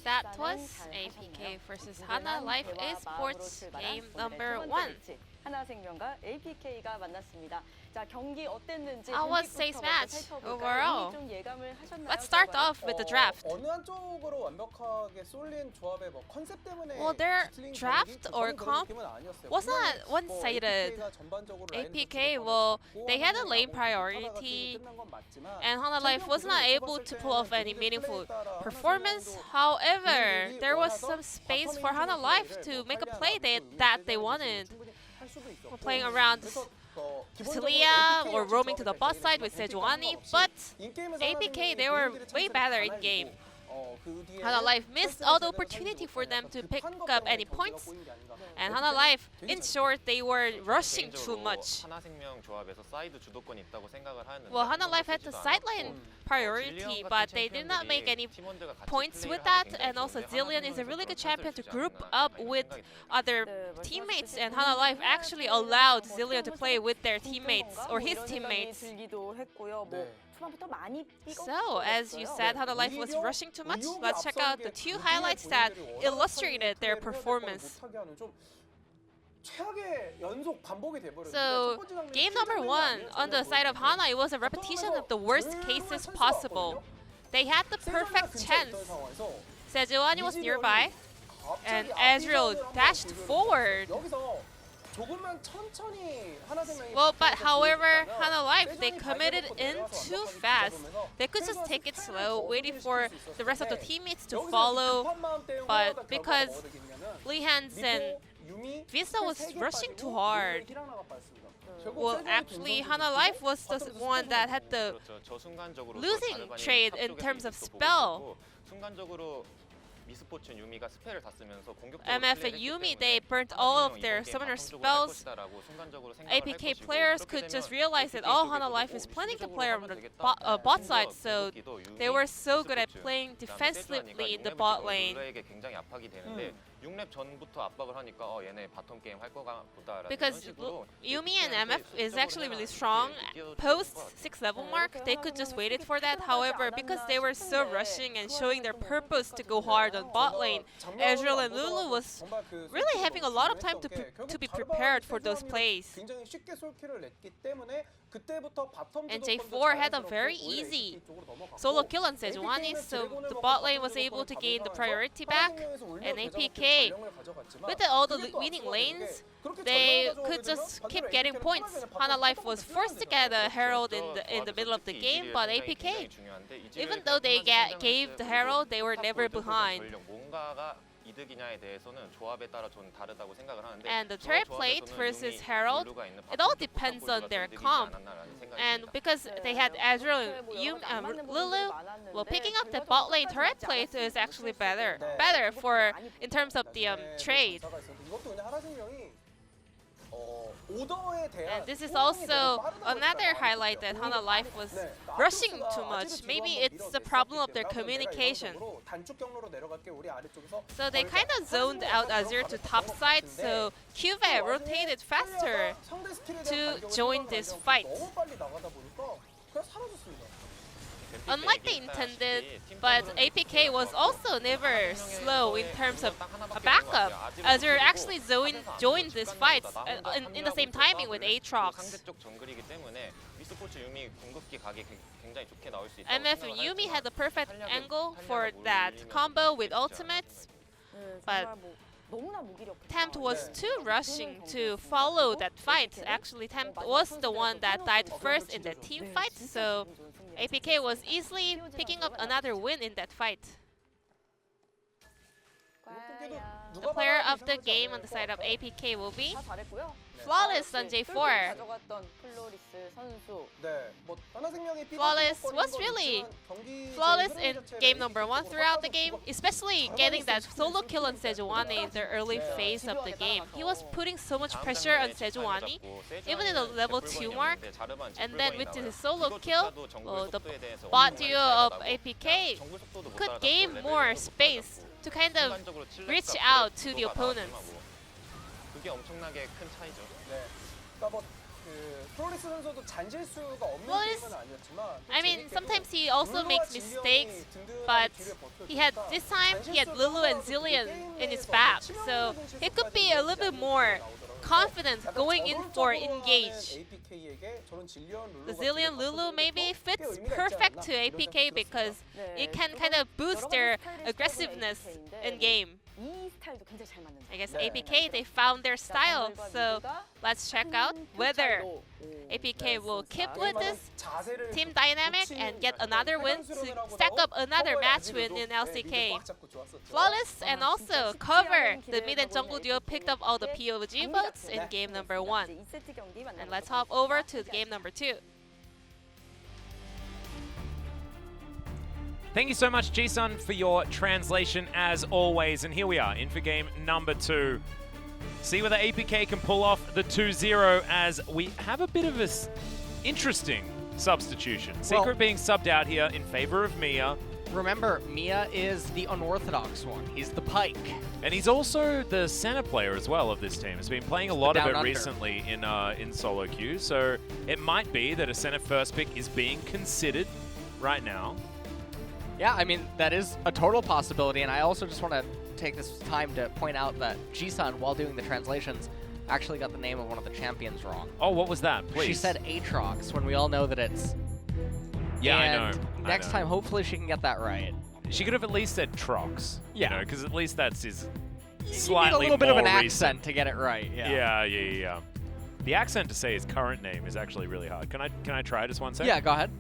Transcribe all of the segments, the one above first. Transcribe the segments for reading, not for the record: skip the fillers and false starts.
That was APK versus Hana Life Esports game number 1. 하나생명과 APK가 만났습니다. 자, 경기 어땠는지 How was today's match overall? 좀 예감을 하셨나요? Let's start off with the draft. 어느 한쪽으로 완벽하게 쏠린 조합의 뭐 컨셉 때문에 Well, their 지틀린 draft 경기? or 저는 그런 comp 느낌은 아니었어요. was not 분명히 one-sided. APK가 전반적으로 라인을 APK, 좀 well, 잡아갔고 they had a 하나가 lane 아무튼 priority, 끝난 건 맞지만 and Hana Life was not able to pull off any 경기들 meaningful 플레이에 따라 performance. 하나생명도 However, 분위기 there was 원하던 some space for 바텀 Hana 인증 Life 플레이를 to 뭐 make a 관리하는 play 부분이 that they 충분히 wanted. 충분히 할 수도 있었고. Playing around 그래서 Celia or roaming to the bot side with Sejuani, but APK, they were way better in game. Hana Life missed all the opportunity for them to pick up any points, and Hana Life, in short, they were rushing too much. 하나생명 조합에서 사이드 주도권이 있다고 생각을 하는데 Well, Hana Life had the sideline priority, but they did not make any points with that, and also Zillion is a really good champion to group up with other teammates, and Hana Life actually allowed Zillion to play with their teammates, or his teammates. So, as you said, Hana Life was rushing too much. Let's check out the 2 highlights that illustrated their performance. So, game number 1, on the side of Hana, it was a repetition of the worst cases possible. They had the perfect chance. Sejuani was nearby, and Ezreal dashed forward. Well, but however, Hana Life, they committed in too fast. They could just take it slow, waiting for the rest of the teammates to follow. But because Lehans and Visa was rushing too hard. Well, actually, Hana Life was the one that had the losing trade in terms of spell. MF and Yumi, they burnt all of their summoner spells. APK players could just realize that all Hana Life is planning to play on the bot side, so they were so good at playing defensively in the bot lane. Because Yumi and MF is actually really strong. Post 6th level mark, they could just wait it for that. However, because they were so rushing and showing their purpose to go hard on bot lane, Ezreal and Lulu was really having a lot of time to be prepared for those plays. And J4 had a very easy solo kill on Sejuani, so the bot lane was able to gain the priority back. And APK, with all the winning lanes, they could just keep getting points. Hana Life was forced to get a Herald in the middle of the game, but APK, even though they gave the Herald, they were never behind. And the turret plate versus Herald, it all depends on their comp. And because they had Ezreal and Lulu, well, picking up the bot lane turret plate is actually better for in terms of the trade. And this is also another highlight that Hana Life was rushing too much. Maybe it's the problem of their communication. So they kind of zoned out Azure to top side, so Cuvee rotated faster to join this fight. Unlike they intended, but APK was also never slow in terms of a backup. Azure actually joined this fight in the same timing with Aatrox. MF and Yumi had the perfect angle for that combo with ultimates, but Tempt was too rushing to follow that fight. Actually, Tempt was the one that died first in the team fight, so APK was easily picking up another win in that fight. The player of the game on the side of APK will be Flawless on J4. Flawless was really flawless in game number 1 throughout the game, especially getting that solo kill on Sejuani in the early phase of the game. He was putting so much pressure on Sejuani, even in the level 2 mark, and then with his solo kill, the bot duo of APK could gain more space to kind of reach out to the opponents. 프로리스 선수도 잔실수가 없는 Well, it's- 팀은 아니었지만 I mean, sometimes he also makes mistakes, but this time he had Lulu and Zillion in his back, so he could be a little bit more confident going in for engage. The Zillion Lulu maybe fits perfect to APK because it can kind of boost their aggressiveness in game. 이 스타일도 굉장히 잘 맞는 I guess APK, they found their style, so let's check out whether APK will keep with this team dynamic and get another win to stack up another match win in LCK. Flawless and also cover the mid and jungle duo picked up all the POG votes in game number 1. And let's hop over to game number 2. Thank you so much, Jisun, for your translation as always. And here we are in for game number 2. See whether APK can pull off the 2-0 as we have a bit of an interesting substitution. Secret being subbed out here in favor of Mia. Remember, Mia is the unorthodox one. He's the Pike. And he's also the center player as well of this team. He's been playing a lot of it Down under. recently in solo queue. So it might be that a center first pick is being considered right now. Yeah, I mean, that is a total possibility, and I also just want to take this time to point out that Jisun, while doing the translations, actually got the name of one of the champions wrong. Oh, what was that? Please. She said Aatrox, when we all know that it's... Yeah, and I know. next time, hopefully she can get that right. She could have at least said Trox. Yeah. Because at least that's his You slightly need a little bit of an more accent to get it right. Yeah. Yeah. The accent to say his current name is actually really hard. Can I try just one second? Yeah, go ahead.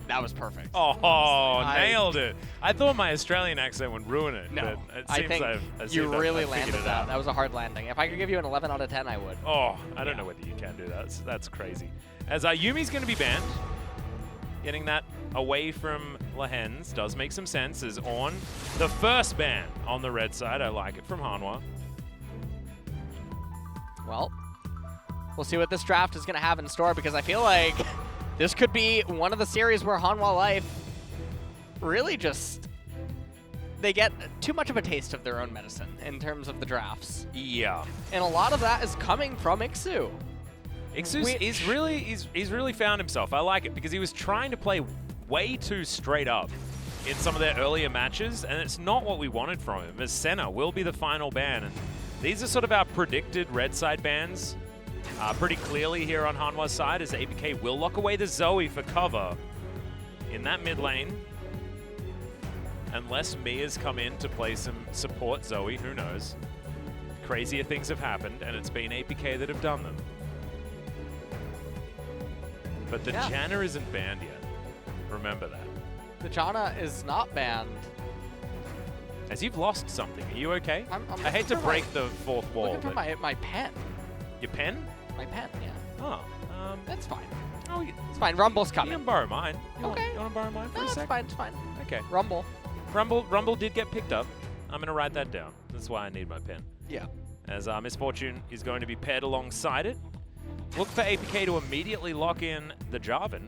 That was perfect. Oh, nailed it. I thought my Australian accent would ruin it. No, but it I seems think you really landed it that. out. That was a hard landing. If I could give you an 11 out of 10, I would. Oh, I don't know whether you can do that. That's crazy. As Yumi's going to be banned. Getting that away from Lahens does make some sense. Is on the first ban on the red side. I like it from Hanwha. Well, we'll see what this draft is going to have in store, because I feel like this could be one of the series where Hanwha Life really just, they get too much of a taste of their own medicine in terms of the drafts. Yeah. And a lot of that is coming from Ixu. He's really found himself. I like it because he was trying to play way too straight up in some of their earlier matches, and it's not what we wanted from him. As Senna will be the final ban, and these are sort of our predicted red side bans. Pretty clearly here on Hanwha's side, as APK will lock away the Zoe for cover in that mid lane. Unless Mia's come in to play some support Zoe, who knows. Crazier things have happened, and it's been APK that have done them. But the Janna isn't banned yet. Remember that. The Janna is not banned. As you've lost something. Are you okay? I'm I hate to break the fourth wall. Looking for my pen. Your pen? My pen, yeah. Oh. That's fine. Oh, It's fine. Rumble's you coming. can borrow mine. You Okay. want to borrow mine for No, a it's sec? fine. It's fine. Okay. Rumble. Rumble did get picked up. I'm going to write that down. That's why I need my pen. Yeah. As Misfortune is going to be paired alongside it. Look for APK to immediately lock in the Jarvan.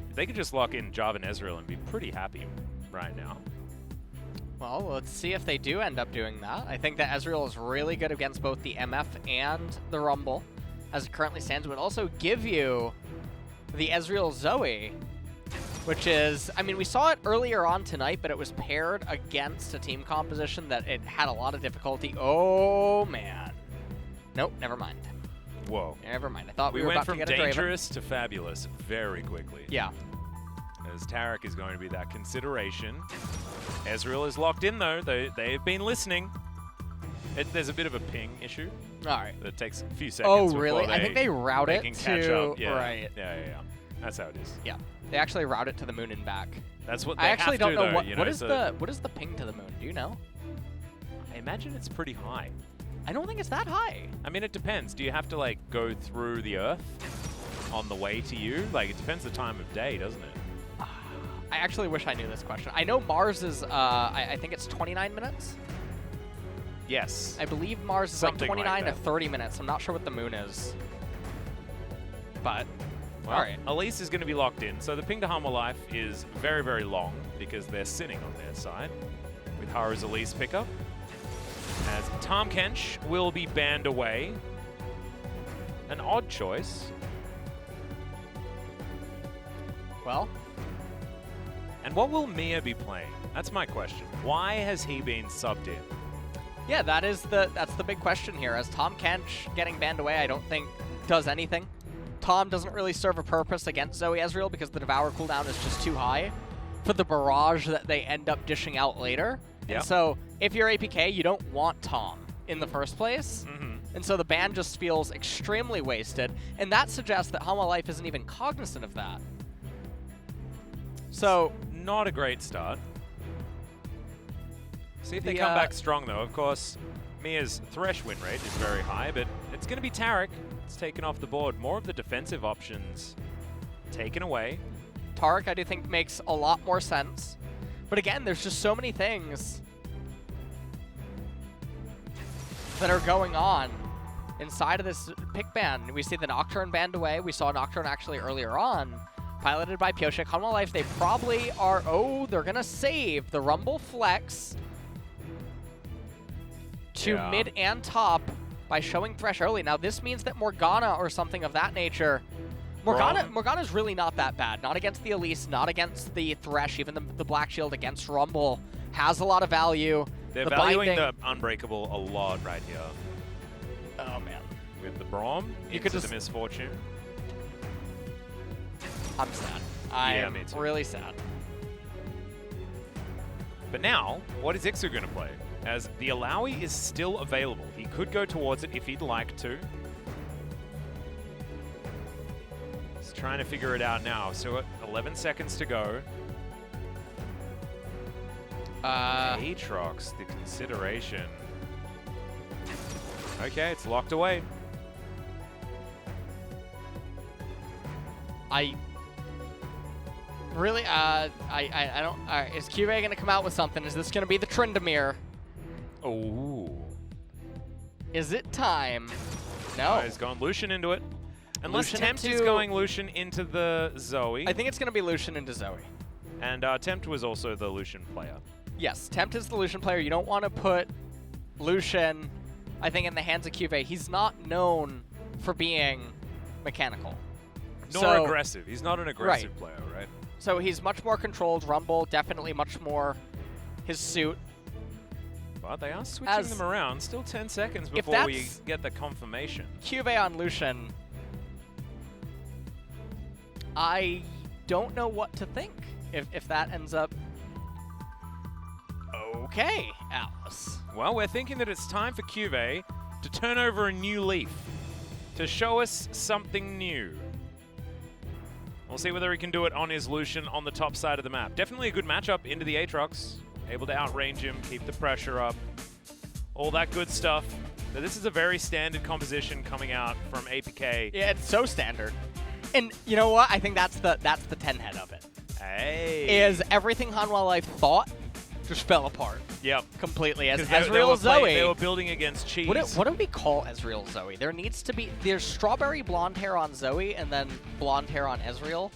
If they could just lock in Jarvan Ezreal and be pretty happy right now. Well, let's see if they do end up doing that. I think that Ezreal is really good against both the MF and the Rumble, as it currently stands. It would also give you the Ezreal Zoe, which is, I mean, we saw it earlier on tonight, but it was paired against a team composition that it had a lot of difficulty. Oh, man. Nope, never mind. Whoa. Never mind. I thought we We were went about from to get a Draven. dangerous to fabulous very quickly. Yeah. As Tarek is going to be that consideration. Ezreal is locked in, though. They've been listening. There's a bit of a ping issue. All right. It takes a few seconds. Oh, really? I think they route they it can to... catch up. Yeah. Right. Yeah. That's how it is. Yeah. They actually route it to the moon and back. That's what they I actually have to, don't know though, what is the ping to the moon. Do you know? I imagine it's pretty high. I don't think it's that high. I mean, it depends. Do you have to, like, go through the Earth on the way to you? Like, it depends the time of day, doesn't it? I actually wish I knew this question. I know Mars is, I think it's 29 minutes. Yes. I believe Mars is Something like 29 like to that. 30 minutes. I'm not sure what the moon is. But, Well, all right. Elise is going to be locked in. So the ping to Hanwha Life is very, very long because they're sinning on their side with Haru's Elise pickup. As Tom Kench will be banned away. An odd choice. Well, and what will Mia be playing? That's my question. Why has he been subbed in? yeah, that's the big question here. As Tom Kench getting banned away, I don't think does anything. Tom doesn't really serve a purpose against Zoe Ezreal because the Devour cooldown is just too high for the barrage that they end up dishing out later. Yep. And so if you're APK, you don't want Tom in the first place. And so the ban just feels extremely wasted. And that suggests that Hanwha Life isn't even cognizant of that. So not a great start. See if they come back strong, though. Of course, Mia's Thresh win rate is very high, but it's going to be Taric. It's taken off the board. More of the defensive options taken away. Taric, I do think, makes a lot more sense. But again, there's just so many things that are going on inside of this pick ban. We see the Nocturne banned away. We saw Nocturne actually earlier on, piloted by Pioshik. Hanwha Life, they probably are, they're going to save the Rumble Flex to mid and top by showing Thresh early. Now, this means that Morgana or something of that nature, Morgana's really not that bad. Not against the Elise, not against the Thresh, even the Black Shield against Rumble has a lot of value. They're valuing the Unbreakable a lot right here. Oh, man. With the Braum into the Misfortune. I'm sad. I'm really sad. But now, what is Ixu going to play? As the Alawi is still available. He could go towards it if he'd like to. He's trying to figure it out now. So 11 seconds to go. Aatrox, the consideration. Okay, it's locked away. I don't. Is QA going to come out with something? Is this going to be the Tryndamere? Oh. Is it time? No. He's gone Lucian into it. Unless Lucian Tempt is going Lucian into the Zoe. I think it's going to be Lucian into Zoe. And Tempt was also the Lucian player. Yes, Tempt is the Lucian player. You don't want to put Lucian, I think, in the hands of QV. He's not known for being mechanical. Nor aggressive. He's not an aggressive player, right? So he's much more controlled. Rumble, definitely much more his suit. But they are switching them around. Still 10 seconds before we get the confirmation. QV on Lucian, I don't know what to think if that ends up... Okay, Alice. Well, we're thinking that it's time for QV to turn over a new leaf, to show us something new. We'll see whether he can do it on his Lucian on the top side of the map. Definitely a good matchup into the Aatrox. Able to outrange him, keep the pressure up, all that good stuff. Now, this is a very standard composition coming out from APK. Yeah, it's so standard. And you know what? I think that's the 10 head of it. Hey. Is everything Hanwha Life thought just fell apart. Yep. Completely. As Ezreal Zoe. They were building against cheese. What do we call Ezreal Zoe? There needs to be... There's strawberry blonde hair on Zoe and then blonde hair on Ezreal.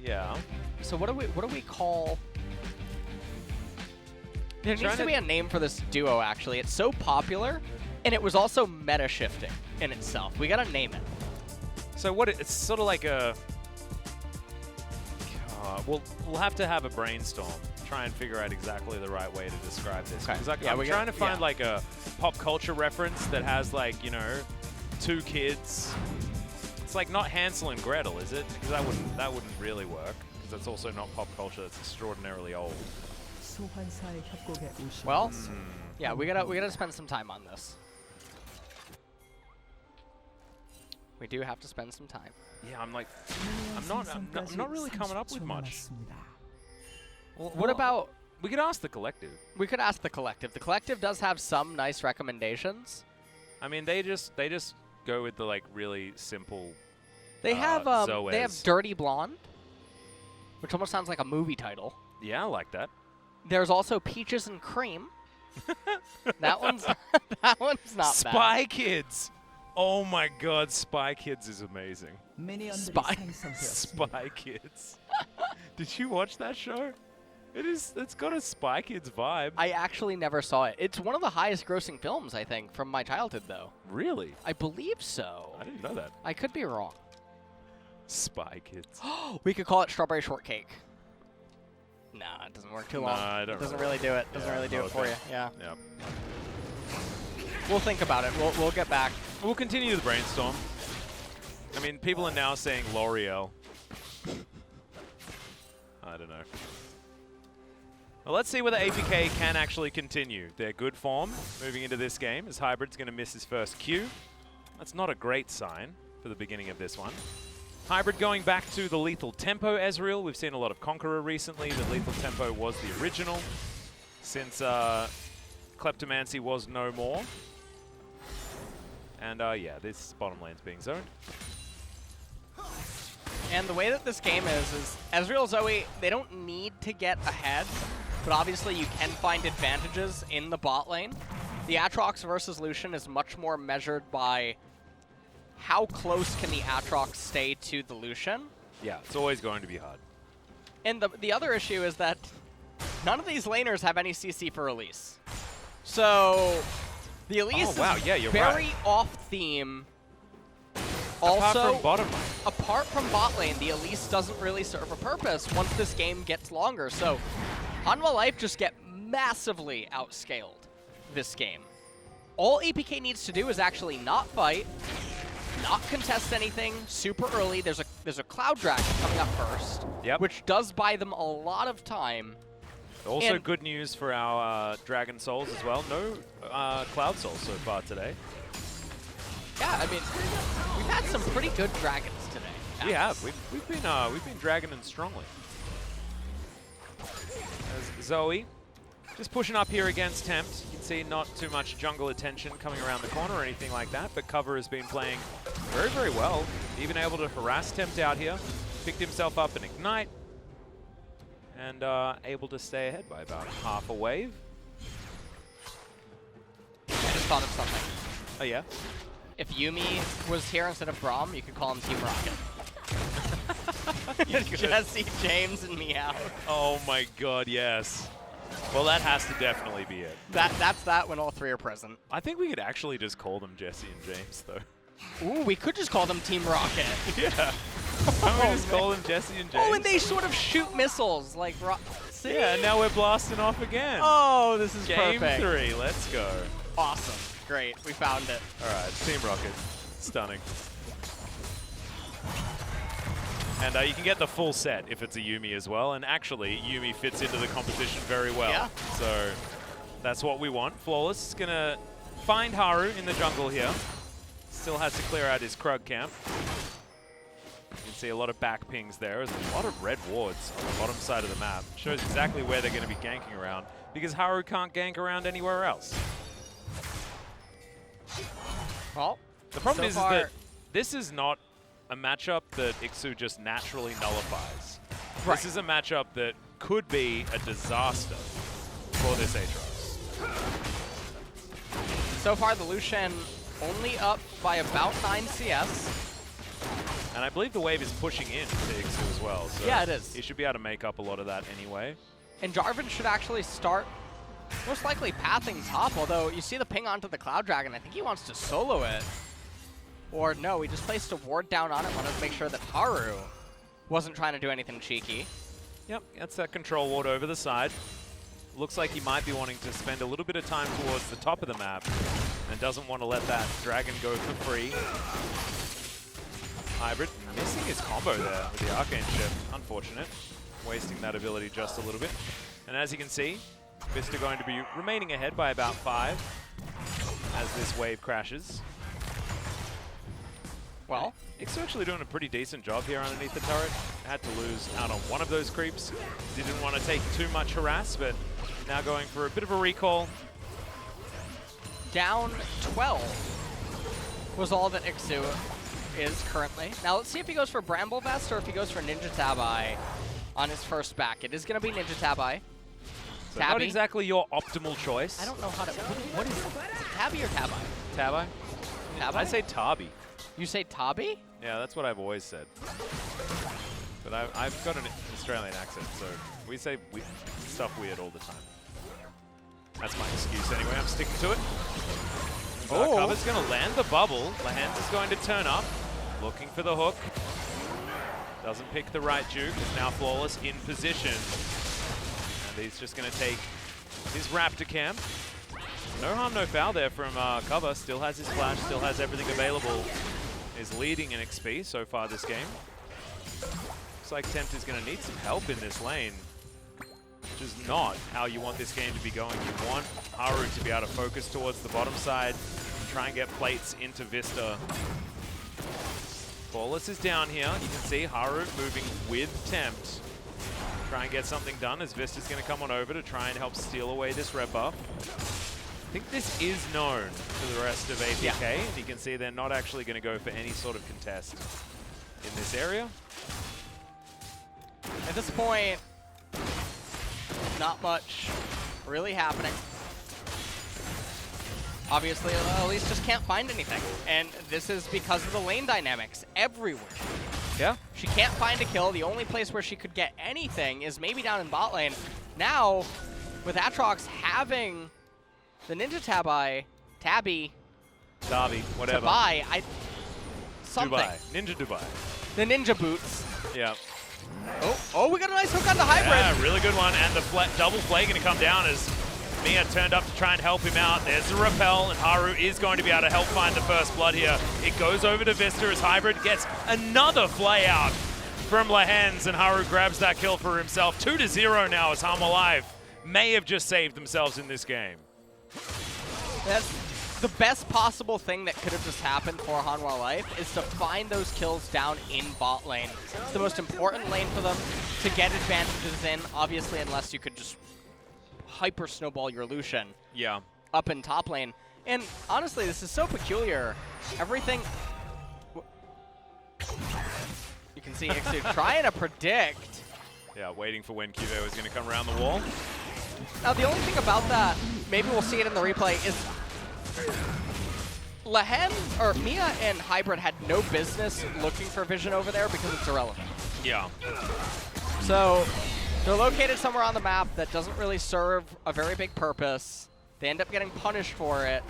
Yeah. So what do we call... There needs to be a name for this duo, actually. It's so popular, and it was also meta-shifting in itself. We gotta name it. So it's sort of like a... we'll have to have a brainstorm. Try and figure out exactly the right way to describe this. Okay. Like, I'm trying to find like a pop culture reference that has like, you know, two kids. It's like not Hansel and Gretel, is it? Because that wouldn't really work. Because that's also not pop culture. That's extraordinarily old. Well, yeah, we gotta spend some time on this. We do have to spend some time. Yeah, I'm not really coming up with much. Well, what about... We could ask the collective. We could ask the collective. The collective does have some nice recommendations. I mean, they just go with the like really simple. They have Dirty Blonde, which almost sounds like a movie title. Yeah, I like that. There's also Peaches and Cream. that one's not bad. Spy Kids. Oh my God, Spy Kids is amazing. Spy Kids. Did you watch that show? It's got a Spy Kids vibe. I actually never saw it. It's one of the highest grossing films, I think, from my childhood, though. Really? I believe so. I didn't know that. I could be wrong. Spy Kids. We could call it Strawberry Shortcake. Nah, it doesn't work too long. Nah, I don't It doesn't really- really do it. Doesn't Yeah, really do not it a for fan. you. Yeah. Yep. We'll think about it. We'll get back. We'll continue the brainstorm. I mean, people are now saying L'Oreal. I don't know. Well, let's see whether APK can actually continue their good form moving into this game, as Hybrid's going to miss his first Q. That's not a great sign for the beginning of this one. Hybrid going back to the Lethal Tempo Ezreal. We've seen a lot of Conqueror recently. The Lethal Tempo was the original since Kleptomancy was no more. And yeah, this bottom lane's being zoned. And the way that this game is Ezreal, Zoe, they don't need to get ahead, but obviously you can find advantages in the bot lane. The Aatrox versus Lucian is much more measured by how close can the Aatrox stay to the Lucian. Yeah, it's always going to be hard. And the other issue is that none of these laners have any CC for Elise. So the Elise wow, is yeah, you're very right. off-theme. Apart Also, from bottom lane. apart from bot lane, the Elise doesn't really serve a purpose once this game gets longer. So Hanwha Life just get massively outscaled this game. All APK needs to do is actually not fight, not contest anything super early. There's a Cloud Dragon coming up first, Yep. which does buy them a lot of time. Also and- good news for our Dragon Souls as well. No Cloud Souls so far today. Yeah, I mean, we've had some pretty good dragons today. We have. We've been dragoning strongly. As Zoe just pushing up here against Tempt. You can see not too much jungle attention coming around the corner or anything like that, but Cover has been playing very, very well. Even able to harass Tempt out here. Picked himself up an Ignite. And able to stay ahead by about half a wave. I just thought of something. Oh yeah? If Yuumi was here instead of Braum, you could call him Team Rocket. Jesse, James, and Meow. Oh my god, yes. Well, that has to definitely be it. That's that when all three are present. I think we could actually just call them Jesse and James, though. Ooh, we could just call them Team Rocket. Yeah. Why don't we just call them Jesse and James? Oh, and they sort of shoot missiles like See? Yeah, now we're blasting off again. Oh, this is Game perfect. 3, let's go. Awesome. Great, we found it. All right, Team Rocket. Stunning. And you can get the full set if it's a Yuumi as well. And actually, Yuumi fits into the composition very well. Yeah. So that's what we want. Flawless is going to find Haru in the jungle here. Still has to clear out his Krug camp. You can see a lot of back pings there. There's a lot of red wards on the bottom side of the map. Shows exactly where they're going to be ganking around because Haru can't gank around anywhere else. Well, The problem so is far, that this is not a matchup that Ixu just naturally nullifies. Right. This is a matchup that could be a disaster for this Aatrox. so far the Lucian only up by about 9 CS. And I believe the wave is pushing in to Ixu as well. So Yeah, it is. He should be able to make up a lot of that anyway. And Jarvan should actually start most likely pathing top, although you see the ping onto the Cloud Dragon. I think he wants to solo it. Or no, he just placed a ward down on it, wanted to make sure that Haru wasn't trying to do anything cheeky. Yep, that's that control ward over the side. Looks like he might be wanting to spend a little bit of time towards the top of the map and doesn't want to let that dragon go for free. Hybrid missing his combo there with the Arcane Shift. Unfortunate. Wasting that ability just a little bit. And as you can see, Vista going to be remaining ahead by about 5 as this wave crashes. Well, Ixu actually doing a pretty decent job here underneath the turret. Had to lose out on one of those creeps. Didn't want to take too much harass, but now going for a bit of a recall. down 12 was all that Ixu is currently. Now let's see if he goes for Bramble Vest or if he goes for Ninja Tabi on his first back. It is going to be Ninja Tabi. So not Tabby? exactly your optimal choice. I don't know how to... What is it? Is it Tabby or Tabi? Tabi? Tabi? I say Tabi. You say Tabi? Yeah, that's what I've always said. But I've got an Australian accent, so we say stuff weird all the time. That's my excuse anyway, I'm sticking to it. Oh. Cover's going to land the bubble. Lahens is going to turn up, looking for the hook. Doesn't pick the right juke, is now Flawless in position. And he's just going to take his Raptor cam. No harm, no foul there from Cover. Still has his flash, still has everything available. Is leading in XP so far this game. Looks like Tempt is going to need some help in this lane, which is not how you want this game to be going. You want Haru to be able to focus towards the bottom side, try and get plates into Vista. Flawless is down here. You can see Haru moving with Tempt. Try and get something done as Vista's going to come on over to try and help steal away this red buff. I think this is known to the rest of APK, and you can see they're not actually going to go for any sort of contest in this area. At this point, not much really happening. Obviously, Elise just can't find anything, and this is because of the lane dynamics everywhere. Yeah. She can't find a kill. The only place where she could get anything is maybe down in bot lane. Now, with Aatrox having the Ninja Tabby, whatever. something. Dubai. Ninja Dubai. The Ninja Boots. Yeah. Oh, we got a nice hook on the hybrid. Yeah, really good one. And the double flay going to come down as Mia turned up to try and help him out. There's the repel, and Haru is going to be able to help find the first blood here. It goes over to Vista as Hybrid gets another flay out from Lahens, and Haru grabs that kill for himself. 2-0 now as Hanwha Live may have just saved themselves in this game. That's the best possible thing that could have just happened for Hanwha Life is to find those kills down in bot lane. It's the most important lane for them to get advantages in, obviously, unless you could just hyper snowball your Lucian up in top lane. And honestly, this is so peculiar. Everything... You can see Ixu trying to predict. Yeah, waiting for when Kive was going to come around the wall. Now, the only thing about that, maybe we'll see it in the replay, is Mia and Hybrid had no business looking for vision over there because it's irrelevant. Yeah. So they're located somewhere on the map that doesn't really serve a very big purpose. They end up getting punished for it.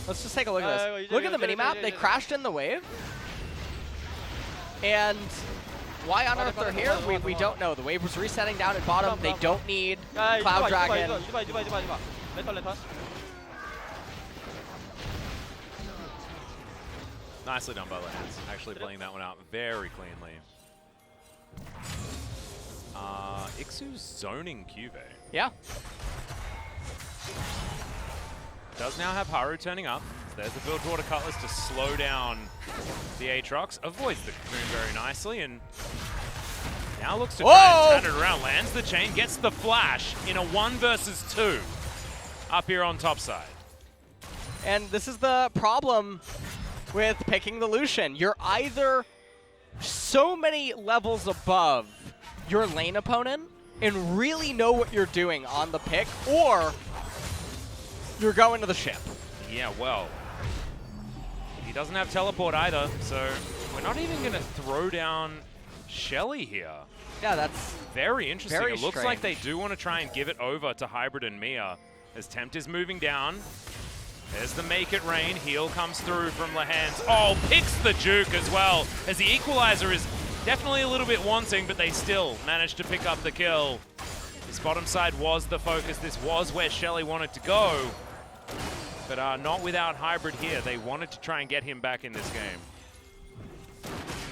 Let's just take a look at this. Look at the minimap. They crashed in the wave. And why on earth they're here, we don't know. The wave was resetting down at bottom. They don't need Cloud Dragon. Nicely done by Lahens. Actually playing that one out very cleanly. Ixu's zoning Cuvée. Yeah. Does now have Haru turning up. So there's the Bilgewater Cutlass to slow down the Aatrox. Avoids the Cocoon very nicely, and now looks to try and turn it around. Lands the chain, gets the flash in a 1 versus 2 up here on top side. And this is the problem with picking the Lucian. You're either so many levels above your lane opponent and really know what you're doing on the pick, or you're going to the ship. Yeah, well, he doesn't have teleport either, so we're not even going to throw down Shelly here. Yeah, that's very interesting. Very it looks strange. like they do want to try and give it over to Hybrid and Mia as Tempt is moving down. There's the make it rain. Heal comes through from Lahens. Oh, picks the juke as well, as the equalizer is definitely a little bit wanting, but they still managed to pick up the kill. This bottom side was the focus. This was where Shelly wanted to go, but not without Hybrid here. They wanted to try and get him back in this game.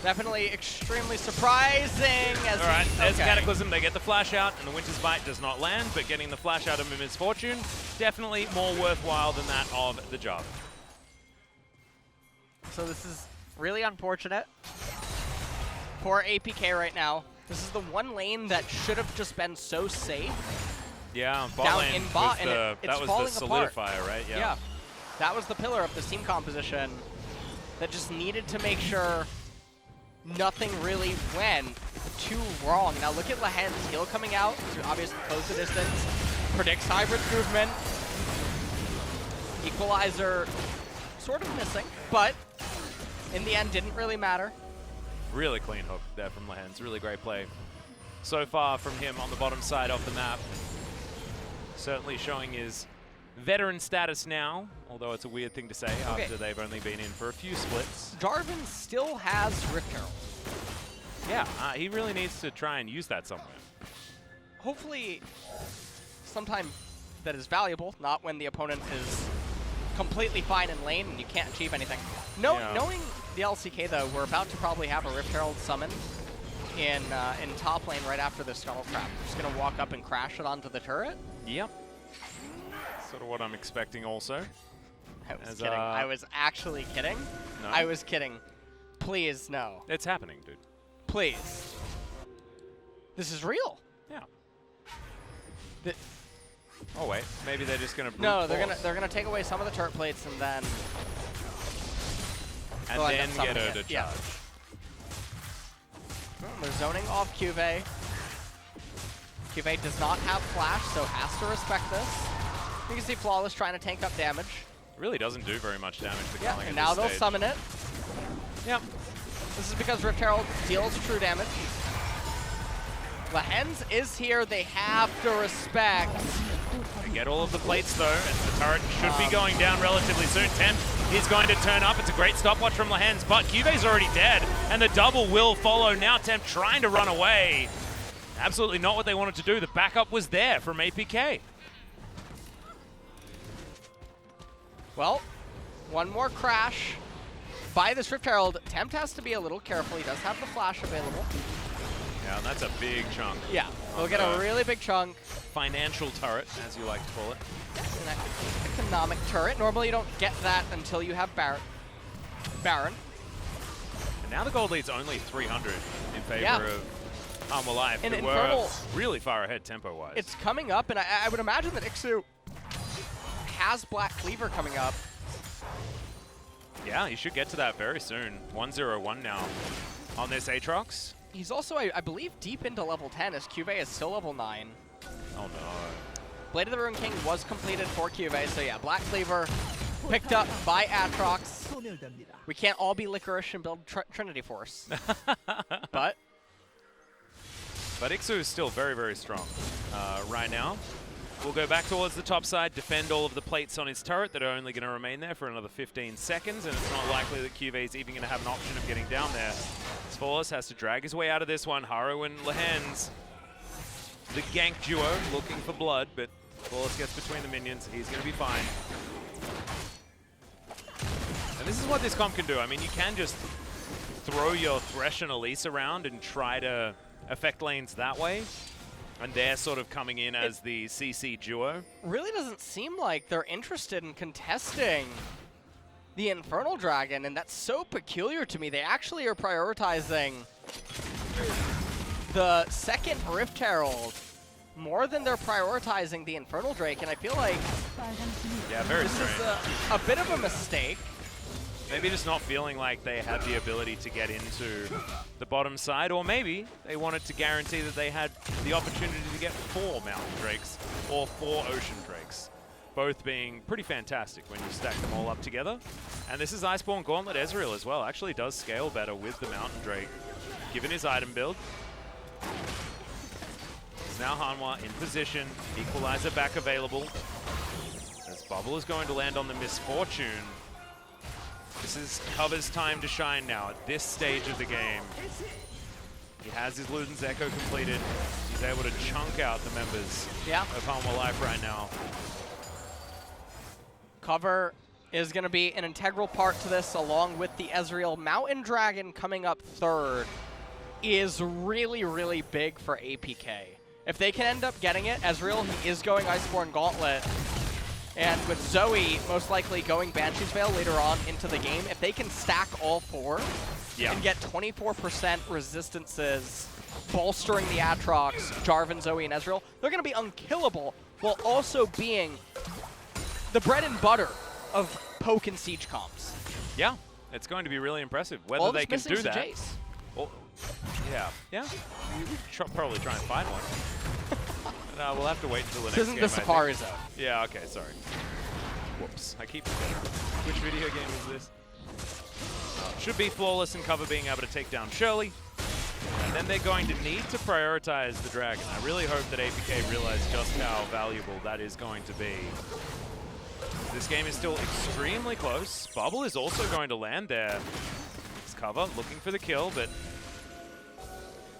definitely extremely surprising. As all right, there's Cataclysm. They get the flash out, and the Winter's Bite does not land, but getting the flash out of Misfortune, definitely more worthwhile than that of the job. So this is really unfortunate for APK right now. This is the one lane that should have just been so safe. Yeah, bot down lane in bot, was and that was the apart. solidifier, right? Yeah, that was the pillar of this team composition that just needed to make sure nothing really went too wrong. Now look at Lahens' heal coming out to obviously close the distance. Predicts Hybrid's movement. Equalizer sort of missing, but in the end didn't really matter. Really clean hook there from Lehens. Really great play so far from him on the bottom side of the map. Certainly showing his veteran status now, although it's a weird thing to say after they've only been in for a few splits. Jarvan still has Rift Herald. Yeah, he really needs to try and use that somewhere. Hopefully sometime that is valuable, not when the opponent is completely fine in lane and you can't achieve anything. Knowing the LCK though, we're about to probably have a Rift Herald summon in top lane right after the Scuttle Trap. Just gonna walk up and crash it onto the turret. Yep. Sort of what I'm expecting also. I was kidding. I was actually kidding. No? I was kidding. Please, no. It's happening, dude. Please. This is real. Yeah. The Oh wait, maybe they're just gonna brute no, force. they're gonna take away some of the turret plates and then get her to charge. Yeah. They're zoning off QV. QV does not have flash, so has to respect this. You can see Flawless trying to tank up damage. Really doesn't do very much damage to Yeah, Culling and at now this they'll stage. summon it. Yep. This is because Rift Herald deals true damage. Lehens is here. They have to respect. They get all of the plates though, and the turret should be going down relatively soon. Temp is going to turn up. It's a great stopwatch from Lehens, but QV's already dead, and the double will follow. Now Temp trying to run away. Absolutely not what they wanted to do. The backup was there from APK. Well, one more crash by this Rift Herald. Tempt has to be a little careful. He does have the flash available. Yeah, and that's a big chunk. Yeah, they'll get a really big chunk. Financial turret, as you like to call it. An economic turret. Normally you don't get that until you have Baron. And now the gold lead's only 300 in favor of Hanwha Life, And who Infernal, were really far ahead tempo-wise. it's coming up, and I would imagine that Ixu has Black Cleaver coming up. Yeah, he should get to that very soon. 1-0-1 now on this Aatrox. He's also, I believe, deep into level 10 as QV is still level 9. Oh no. Blade of the Rune King was completed for QV, so yeah, Black Cleaver picked up by Aatrox. We can't all be Licorice and build Trinity Force. But Ixu is still very, very strong right now. We'll go back towards the top side, defend all of the plates on his turret that are only going to remain there for another 15 seconds, and it's not likely that QV is even going to have an option of getting down there. Sforless has to drag his way out of this one. Haru and Lehens, the gank duo, looking for blood, but Sforless gets between the minions. He's going to be fine. And this is what this comp can do. I mean, you can just throw your Thresh and Elise around and try to affect lanes that way. And they're sort of coming in as the CC duo. really doesn't seem like they're interested in contesting the Infernal Dragon, and that's so peculiar to me. They actually are prioritizing the second Rift Herald more than they're prioritizing the Infernal Drake, and I feel like Yeah, very this strange. is a bit of a mistake. Maybe just not feeling like they had the ability to get into the bottom side, or maybe they wanted to guarantee that they had the opportunity to get 4 Mountain Drakes or 4 Ocean Drakes, both being pretty fantastic when you stack them all up together. And this is Iceborne Gauntlet Ezreal as well. Actually does scale better with the Mountain Drake, given his item build. It's now Hanwha in position, Equalizer back available. As Bubble is going to land on the Misfortune. This is Cover's time to shine now at this stage of the game. He has his Luden's Echo completed. He's able to chunk out the members of Hanwha Life right now. Cover is going to be an integral part to this, along with the Ezreal. Mountain Dragon coming up third is really, really big for APK. If they can end up getting it, Ezreal, he is going Iceborne Gauntlet. And with Zoe most likely going Banshee's Veil later on into the game, if they can stack all 4 and get 24% resistances, bolstering the Aatrox, Jarvan, Zoe, and Ezreal, they're going to be unkillable while also being the bread and butter of poke and siege comps. Yeah, it's going to be really impressive whether All they can that's do missing is that. a Jace. Oh, yeah. We should probably try and find one. No, we'll have to wait until the next This game. isn't the Safari Zone. Yeah, okay, sorry. Whoops, I keep forgetting. Which video game is this? Oh, should be flawless in cover, being able to take down Shirley. And then they're going to need to prioritize the Dragon. I really hope that APK realize just how valuable that is going to be. This game is still extremely close. Bubble is also going to land there. It's cover, looking for the kill, but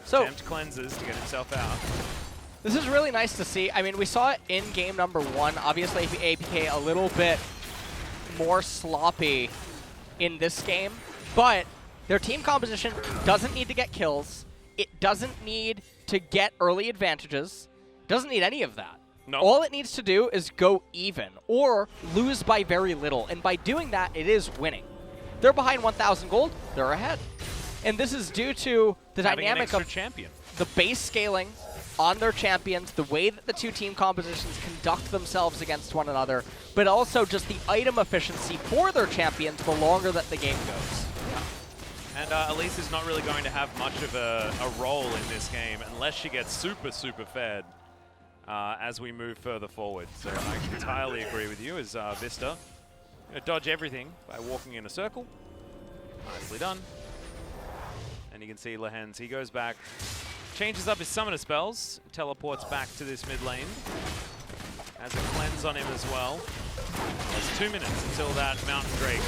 attempt cleanses to get himself out. This is really nice to see. I mean, we saw it in game number 1. Obviously, APK a little bit more sloppy in this game, but their team composition doesn't need to get kills. It doesn't need to get early advantages. It doesn't need any of that. No. All it needs to do is go even or lose by very little, and by doing that, it is winning. They're behind 1,000 gold. They're ahead. And this is due to the Having dynamic an extra of champion. the base scaling on their champions, the way that the two team compositions conduct themselves against one another, but also just the item efficiency for their champions the longer that the game goes. And Elise is not really going to have much of a role in this game unless she gets super, super fed as we move further forward. So I entirely agree with you as Vista dodge everything by walking in a circle. Nicely done. And you can see Lehens, he goes back, changes up his summoner spells, teleports back to this mid lane. Has a cleanse on him as well. There's 2 minutes until that Mountain Drake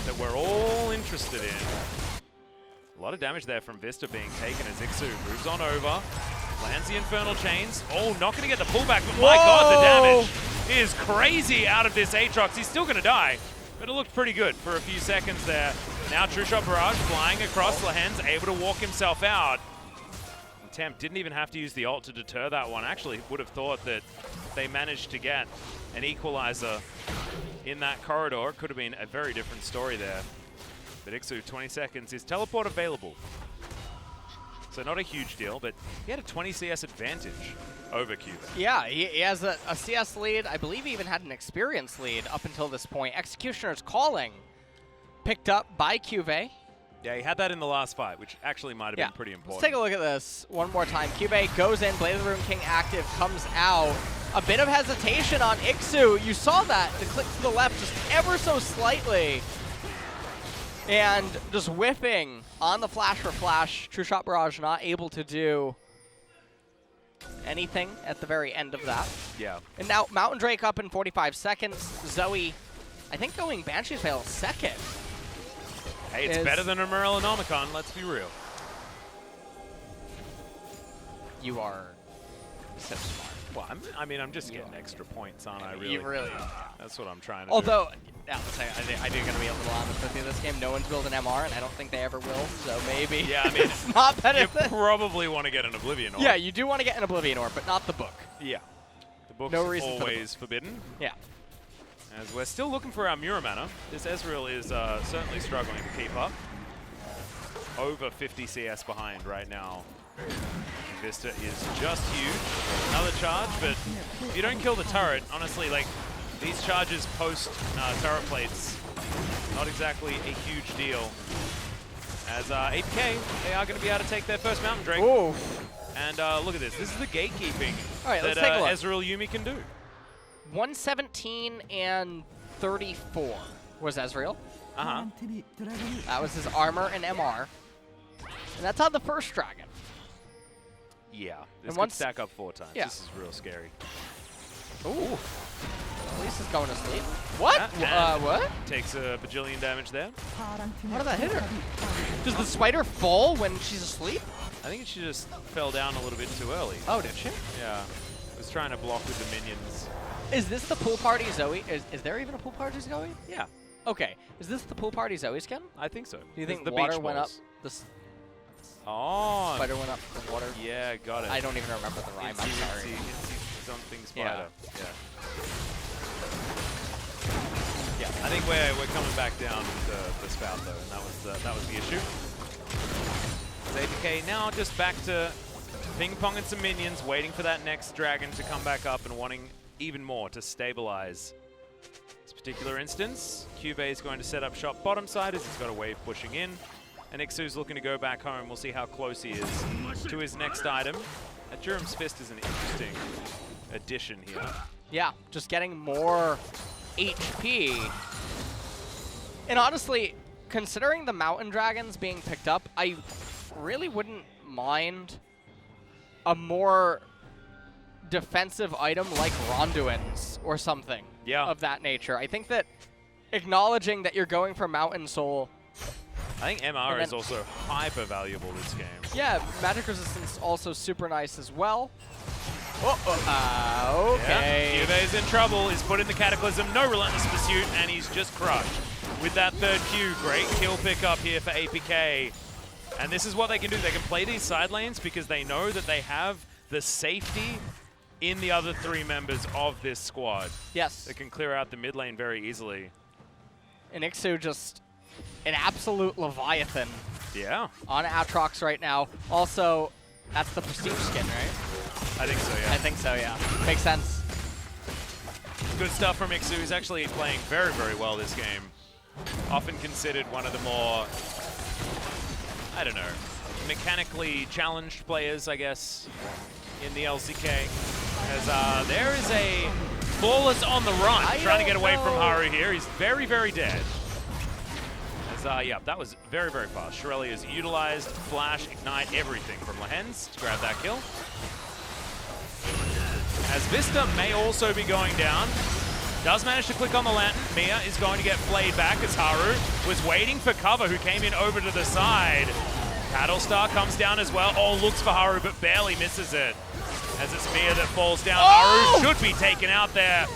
that we're all interested in. A lot of damage there from Vista being taken as Ixu moves on over. Lands the Infernal Chains. Oh, not going to get the pullback, but my god, the damage is crazy out of this Aatrox. He's still going to die, but it looked pretty good for a few seconds there. Now True Shot Barrage flying across Lehens, able to walk himself out. Temp didn't even have to use the ult to deter that one. Actually, would have thought that they managed to get an equalizer in that corridor. It could have been a very different story there. But Ixu, 20 seconds, is teleport available. So not a huge deal, but he had a 20 CS advantage over Cube. Yeah, he has a CS lead. I believe he even had an experience lead up until this point. Executioner's Calling picked up by Cube. Yeah, he had that in the last fight, which actually might have been pretty important. Let's take a look at this one more time. Cube goes in, Blade of the Rune King active, comes out. A bit of hesitation on Ixu. You saw that, the click to the left just ever so slightly. And just whiffing on the flash for flash. True Shot Barrage not able to do anything at the very end of that. Yeah. And now Mountain Drake up in 45 seconds. Zoe, I think going Banshee's Veil second. Hey, it's better than a Morellonomicon, let's be real. You are so smart. Well, I'm just getting extra points, aren't I, really? You really are. That's what I'm trying to Although, yeah, let's say, I do gotta be a little honest with you. This game, no one's built an MR, and I don't think they ever will, so maybe Yeah, I mean, it's not better you than... probably want to get an Oblivion Orb. Yeah, you do want to get an Oblivion Orb, but not the book. Yeah. The book's No reason for the always forbidden. Yeah. As we're still looking for our Muramana, this Ezreal is certainly struggling to keep up. Over 50 CS behind right now. Vista is just huge. Another charge, but if you don't kill the turret, honestly, like, these charges post turret plates, not exactly a huge deal. As APK, they are going to be able to take their first Mountain Drake. Ooh. And look at this. This is the gatekeeping All right, that let's take a look. Ezreal Yuumi can do. 117 and 34 was Ezreal. Uh-huh. That was his armor and MR. And that's on the first dragon. Yeah. This And could once- stack up 4 times. Yeah. This is real scary. Ooh. Elise is going to sleep. What? Yeah, What? Takes a bajillion damage there. How did that hit her? Does the spider fall when she's asleep? I think she just fell down a little bit too early. Oh, did she? Yeah. Was trying to block with the minions. Is this the pool party Zoe? Is there even a pool party Zoe? Yeah. Okay. Is this the pool party Zoe skin? I think so. Do you think the water beach went up? balls. The Oh. spider went up the water? Yeah, got it. I don't even remember the rhyme. I'm sorry. Itsy something Yeah. spider. Yeah. I think we're coming back down to the spout though, and that was the issue. APK now just back to ping-ponging some minions, waiting for that next dragon to come back up and wanting even more to stabilize. This particular instance, Cube is going to set up shop bottom side as he's got a wave pushing in. And Ixu's looking to go back home. We'll see how close he is to his next item. Durham's Fist is an interesting addition here. Yeah, just getting more HP. And honestly, considering the Mountain Dragons being picked up, I really wouldn't mind a more defensive item like Ronduin's or something of that nature. I think that acknowledging that you're going for Mountain Soul. I think MR is also hyper valuable this game. Yeah, magic resistance also super nice as well. Okay. Yeah, Juve's in trouble. He's put in the Cataclysm, no Relentless Pursuit, and he's just crushed. With that third Q, great kill pickup here for APK. And this is what they can do. They can play these side lanes because they know that they have the safety in the other 3 members of this squad. Yes. They can clear out the mid lane very easily. And Ixu just an absolute Leviathan. Yeah. On Aatrox right now. Also, that's the Prestige skin, right? I think so, yeah. I think so, yeah. Makes sense. Good stuff from Ixu. He's actually playing very, very well this game. Often considered one of the more, I don't know, mechanically challenged players, I guess, in the LCK. As there is a Flawless on the run, trying to get away from Haru here. He's very, very dead. As, yeah, that was very, very fast. Shirelli has utilized Flash, Ignite, everything from Lehens to grab that kill. As Vista may also be going down. Does manage to click on the Lantern. Mia is going to get played back as Haru was waiting for cover, who came in over to the side. Battlestar comes down as well. Oh, looks for Haru, but barely misses it. As it's Mia that falls down. Haru should be taken out there.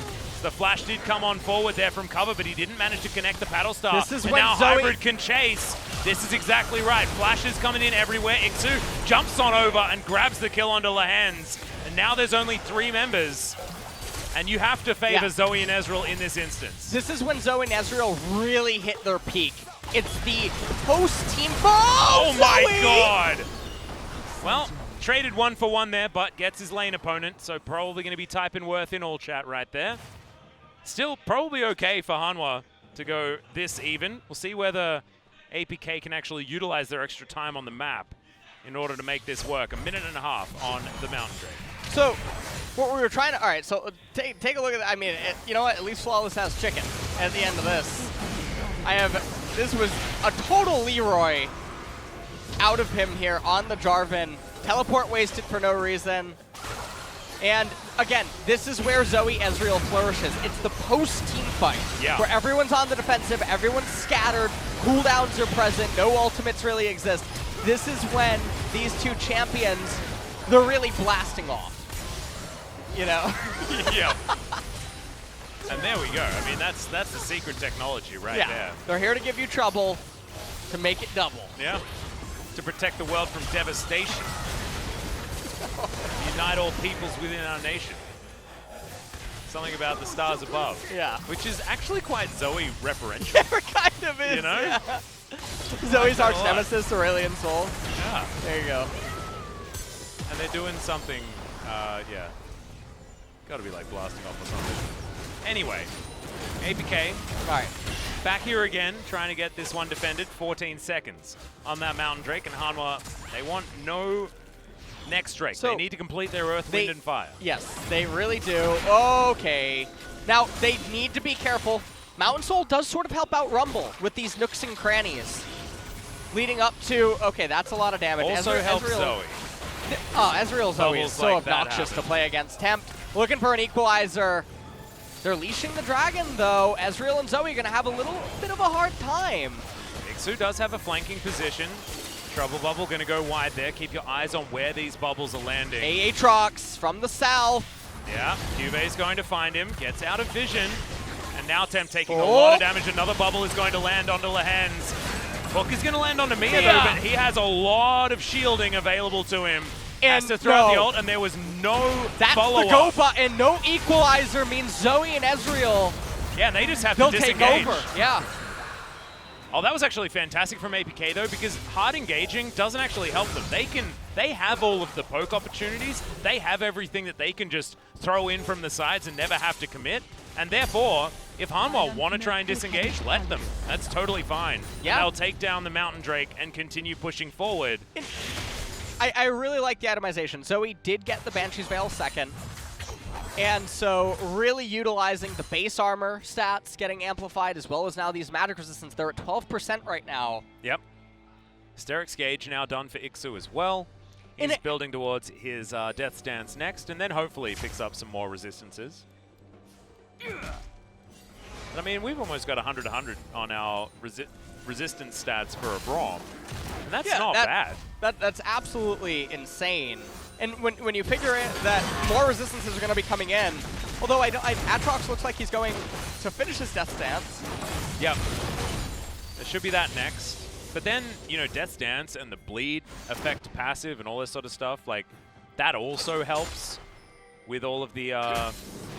The flash did come on forward there from cover, but he didn't manage to connect the Battlestar. This is and when now Zoe Hybrid can chase. This is exactly right. Flash is coming in everywhere. Ixu jumps on over and grabs the kill onto Lehens. And now there's only 3 members. And you have to favor Zoe and Ezreal in this instance. This is when Zoe and Ezreal really hit their peak. It's the post-team ball. Oh my god! Well, traded 1 for 1 there, but gets his lane opponent, so probably going to be typing Worth in all chat right there. Still probably okay for Hanwha to go this even. We'll see whether APK can actually utilize their extra time on the map in order to make this work. 1.5 minutes on the Mountain Drake. So, what we were trying to, all right, so take a look at that. I mean, you know what? At least Flawless has chicken at the end of this. This was a total Leroy out of him here on the Jarvan. Teleport wasted for no reason. And again, this is where Zoe Ezreal flourishes. It's the post-team fight, where everyone's on the defensive, everyone's scattered, cooldowns are present, no ultimates really exist. This is when these 2 champions, they're really blasting off. You know? Yeah. And there we go. I mean, that's the secret technology right there. They're here to give you trouble, to make it double. Yeah. To protect the world from devastation. Unite all peoples within our nation. Something about the stars above. Yeah. Which is actually quite Zoe referential. It kind of is. You know? Yeah. Zoe's arch nemesis, Aurelion Soul. Yeah. There you go. And they're doing something, yeah. Gotta be like blasting off or something. Anyway, APK. All right. Back here again, trying to get this one defended. 14 seconds on that Mountain Drake, and Hanwha, they want no next Drake. So they need to complete their Earth, Wind, and Fire. Yes, they really do. Okay. Now, they need to be careful. Mountain Soul does sort of help out Rumble with these nooks and crannies. Leading up to, okay, that's a lot of damage. Also helps Zoe. Oh, Ezreal Zoe is so like obnoxious to play against. Tempt, looking for an equalizer. They're leashing the dragon, though. Ezreal and Zoe are going to have a little bit of a hard time. Ixu does have a flanking position. Trouble Bubble going to go wide there. Keep your eyes on where these bubbles are landing. Aatrox from the south. Yeah, Juve's going to find him. Gets out of vision. And now Tempt taking a lot of damage. Another bubble is going to land onto Lehens. Hook is going to land onto Mia, though, but he has a lot of shielding available to him. Has to throw out the ult, and there was no follow-up. That's the go button. No equalizer means Zoe and Ezreal. Yeah, and they just have to disengage. Take over. Yeah. Oh, that was actually fantastic from APK, though, because hard engaging doesn't actually help them. They have all of the poke opportunities. They have everything that they can just throw in from the sides and never have to commit. And therefore, if Hanwha want to try and disengage, let them. That's totally fine. Yeah. They'll take down the Mountain Drake and continue pushing forward. I really like the itemization. Zoe did get the Banshee's Veil second. And so really utilizing the base armor stats getting amplified, as well as now these magic resistance. They're at 12% right now. Yep. Hysteric's Gauge now done for Ixu as well. He's building towards his Death Stance next, and then hopefully picks up some more resistances. I mean, we've almost got 100-100 on our resistance stats for a Braum. And that's not bad. That's absolutely insane. And when you figure it that more resistances are going to be coming in, although Atrox looks like he's going to finish his Death Stance. Yep. There should be that next. But then, you know, Death Stance and the bleed effect passive and all this sort of stuff, like, that also helps with all of the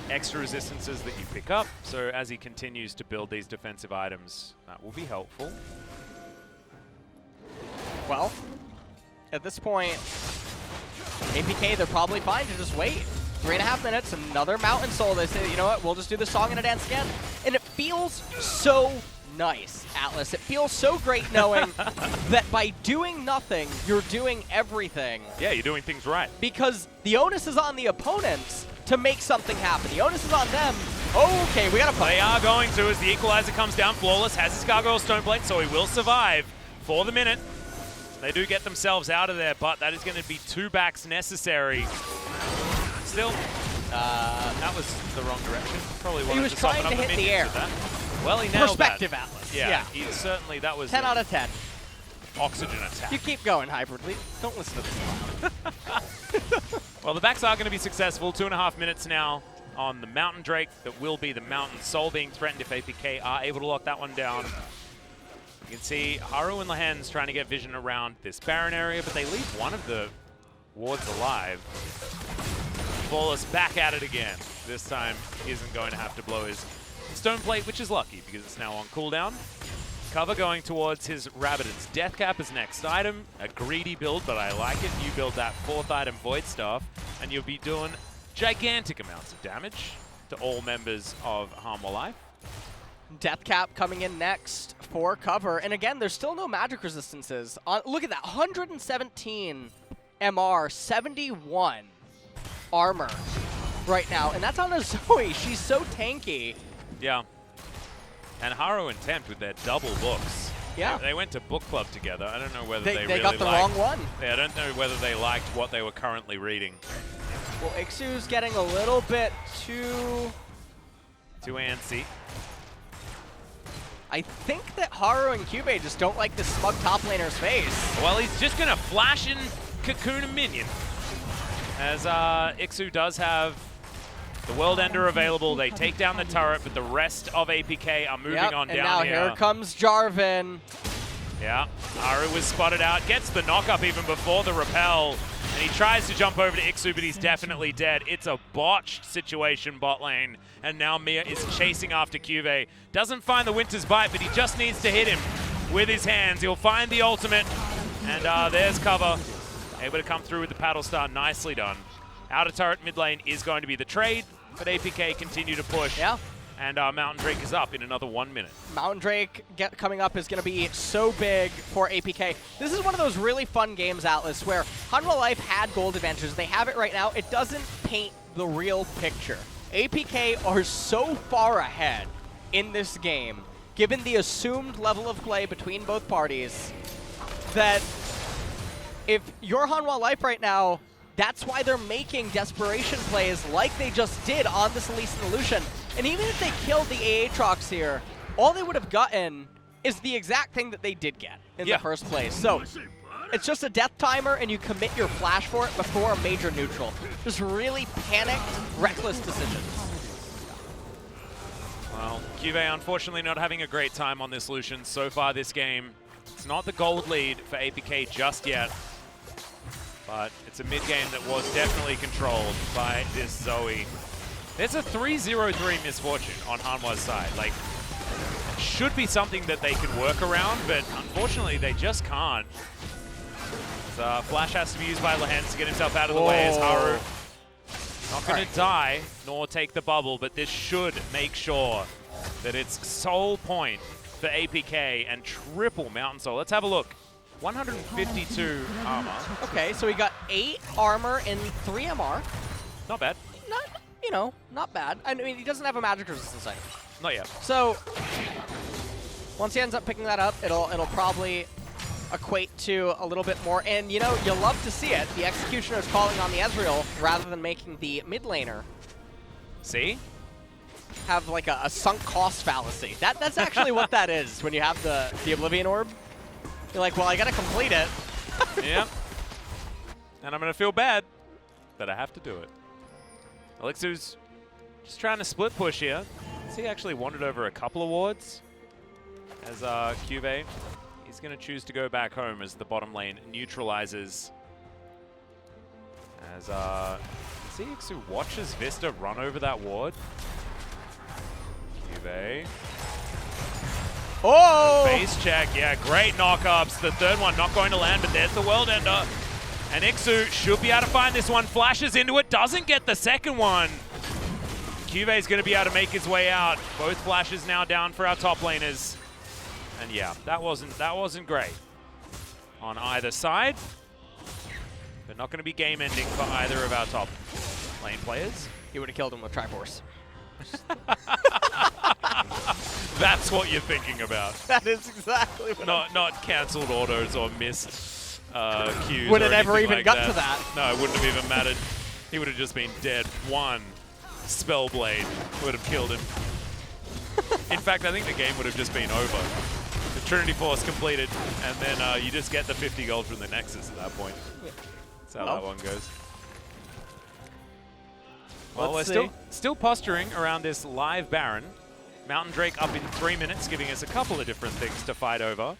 extra resistances that you pick up. So as he continues to build these defensive items, that will be helpful. Well, at this point, APK, they're probably fine to just wait. 3.5 minutes, another Mountain Soul. They say, you know what, we'll just do the song and a dance again. And it feels so nice, Atlas. It feels so great knowing that by doing nothing, you're doing everything. Yeah, you're doing things right. Because the onus is on the opponents to make something happen. The onus is on them. Oh, okay, we gotta fight. They are going to, as the Equalizer comes down. Flawless has his Gargoyle Stoneblade, so he will survive for the minute. They do get themselves out of there, but that is going to be 2 backs necessary. Still, that was the wrong direction. Probably wanted he was to trying to hit the air. Well, he nailed Perspective that. Atlas. Yeah, he certainly, that was 10 out of 10. Oxygen attack. You keep going, Hybridly. Don't listen to this. Well, the backs are going to be successful. 2.5 minutes now on the Mountain Drake. That will be the Mountain Soul being threatened if APK are able to lock that one down. You can see Haru and Lehens trying to get vision around this Baron area, but they leave one of the wards alive. Flawless back at it again. This time isn't going to have to blow his Stone Plate, which is lucky because it's now on cooldown. Cover going towards his Rabbidd's Death Cap as next item. A greedy build, but I like it. You build that 4th item Void Staff, and you'll be doing gigantic amounts of damage to all members of Hanwha Life. Death Cap coming in next for cover. And again, there's still no magic resistances. Look at that, 117 MR, 71 armor right now. And that's on a Zoe. She's so tanky. Yeah. And Haru and Tempt with their double books. Yeah. They went to book club together. I don't know whether they really They got the wrong one. Yeah, I don't know whether they liked what they were currently reading. Well, Ixu's getting a little bit too antsy. I think that Haru and Cube just don't like this smug top laner's face. Well, he's just going to flash in Cocoon a minion. As Ixu does have the World Ender available. They take down the turret, but the rest of APK are moving on and down now here. Here comes Jarvan. Yeah, Haru was spotted out, gets the knock-up even before the repel, and he tries to jump over to Ixu, but he's definitely dead. It's a botched situation bot lane, and now Mia is chasing after Cube. Doesn't find the Winter's Bite, but he just needs to hit him with his hands. He'll find the ultimate, and there's cover. Able to come through with the Paddle Star, nicely done. Outer turret mid lane is going to be the trade, but APK continue to push. Yeah. And Mountain Drake is up in another 1 minute. Mountain Drake coming up is going to be so big for APK. This is one of those really fun games, Atlas, where Hanwha Life had gold advantages. They have it right now. It doesn't paint the real picture. APK are so far ahead in this game, given the assumed level of play between both parties, that if you're Hanwha Life right now, that's why they're making desperation plays like they just did on this Elise and Lucian. And even if they killed the Aatrox here, all they would have gotten is the exact thing that they did get in the first place. So it's just a death timer, and you commit your flash for it before a major neutral. Just really panicked, reckless decisions. Well, Cube unfortunately not having a great time on this Lucian so far this game. It's not the gold lead for APK just yet. But it's a mid-game that was definitely controlled by this Zoe. There's a 3-0-3 misfortune on Hanwha's side. Like, it should be something that they can work around, but unfortunately they just can't. So, Flash has to be used by Lehens to get himself out of the way as Haru not going to die nor take the bubble, but this should make sure that it's sole point for APK and triple Mountain Soul. Let's have a look. 152 armor. Okay, so we got 8 armor and 3 MR. Not bad. you know, not bad. I mean, he doesn't have a magic resistance item. Not yet. So once he ends up picking that up, it'll probably equate to a little bit more. And, you know, you'll love to see it. The Executioner is calling on the Ezreal rather than making the mid laner See? have like a sunk cost fallacy. That's actually what that is when you have the Oblivion Orb. You're like, well, I gotta complete it. Yep. And I'm going to feel bad that I have to do it. Elixir's just trying to split push here. So he actually wandered over a couple of wards as Cuvée. He's going to choose to go back home as the bottom lane neutralizes. As Ixu watches Vista run over that ward. Cuvée. Oh! Base check, yeah, great knockups. The third one not going to land, but there's the World Ender. And Ixu should be able to find this one, flashes into it, doesn't get the second one. Cuvé's going to be able to make his way out. Both flashes now down for our top laners. And yeah, that wasn't great on either side. But not going to be game ending for either of our top lane players. He would have killed him with Triforce. That's what you're thinking about. That is exactly what Not cancelled autos or missed queues. Would or it ever anything even like got to that? No, it wouldn't have even mattered. He would have just been dead. One Spellblade would have killed him. In fact, I think the game would have just been over. The Trinity Force completed, and then you just get the 50 gold from the Nexus at that point. That's how that one goes. Well, Let's we're see. still posturing around this live Baron. Mountain Drake up in 3 minutes, giving us a couple of different things to fight over.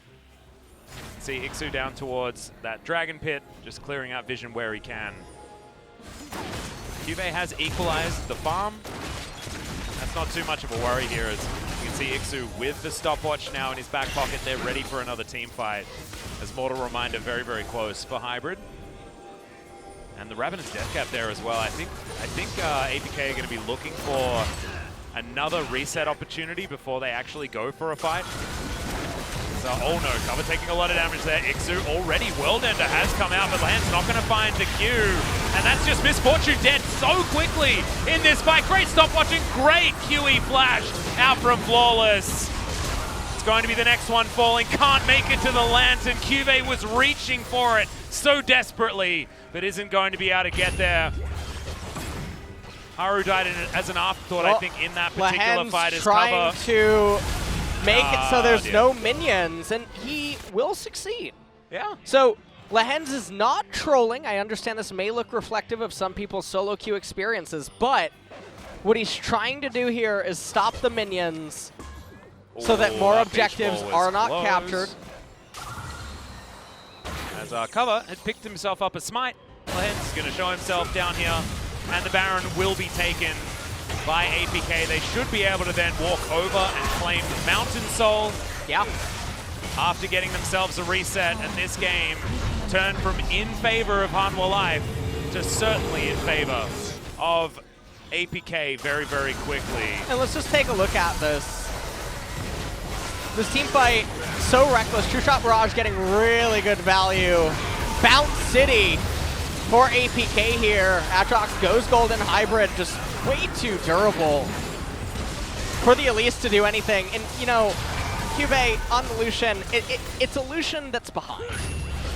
See Ixu down towards that Dragon Pit, just clearing out vision where he can. Cuvée has equalized the farm. That's not too much of a worry here, as you can see Ixu with the stopwatch now in his back pocket. They're ready for another team fight. As Mortal Reminder, very, very close for Hybrid. And the Ravenous Death Cap there as well. I think APK are going to be looking for another reset opportunity before they actually go for a fight. So, oh no, Cover taking a lot of damage there. Ixu already, World Ender has come out, but Land's not going to find the Q. And that's just Misfortune dead so quickly in this fight. Great stopwatching, great QE flash out from Flawless. It's going to be the next one falling, can't make it to the Lantern. Cuvée was reaching for it so desperately, but isn't going to be able to get there. Haru died as an afterthought, I think, in that particular fight as trying Cover. to make it so there's dear. no minions, and he will succeed. Yeah. So Lehens is not trolling. I understand this may look reflective of some people's solo queue experiences, but what he's trying to do here is stop the minions so that more objectives are not captured. As Cover had picked himself up a smite, Lehens is going to show himself down here, and the Baron will be taken by APK. They should be able to then walk over and claim Mountain Soul. Yeah. After getting themselves a reset, and this game turned from in favor of Hanwha Life to certainly in favor of APK very, very quickly. And let's just take a look at this. This team fight, so reckless. True Shot Barrage getting really good value. Bounce City for APK here. Atrox goes Golden Hybrid, just way too durable for the Elise to do anything. And, you know, Cuvée on the Lucian, it's a Lucian that's behind.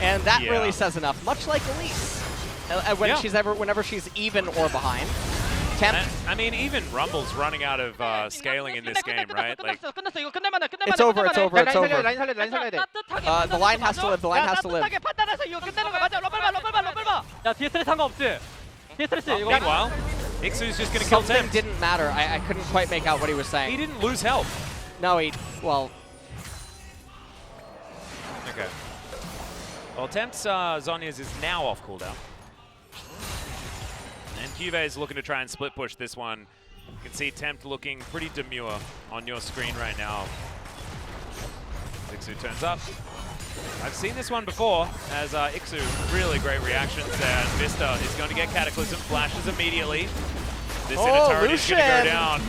And that really says enough, much like Elise. Whenever she's even or behind. I mean, even Rumble's running out of scaling in this game, right? Like, it's over, it's over, it's over. The line has to live, the line has to live. meanwhile, Ixu's just going to kill Something Tempt. didn't matter. I couldn't quite make out what he was saying. He didn't lose health. No, well... Okay. Well, Tempt's Zhonya's is now off cooldown. And Cuvée is looking to try and split push this one. You can see Tempt looking pretty demure on your screen right now. Ixu turns up. I've seen this one before, as Ixu, really great reactions there. And Vista is going to get Cataclysm, flashes immediately. This inner turret is going to go down.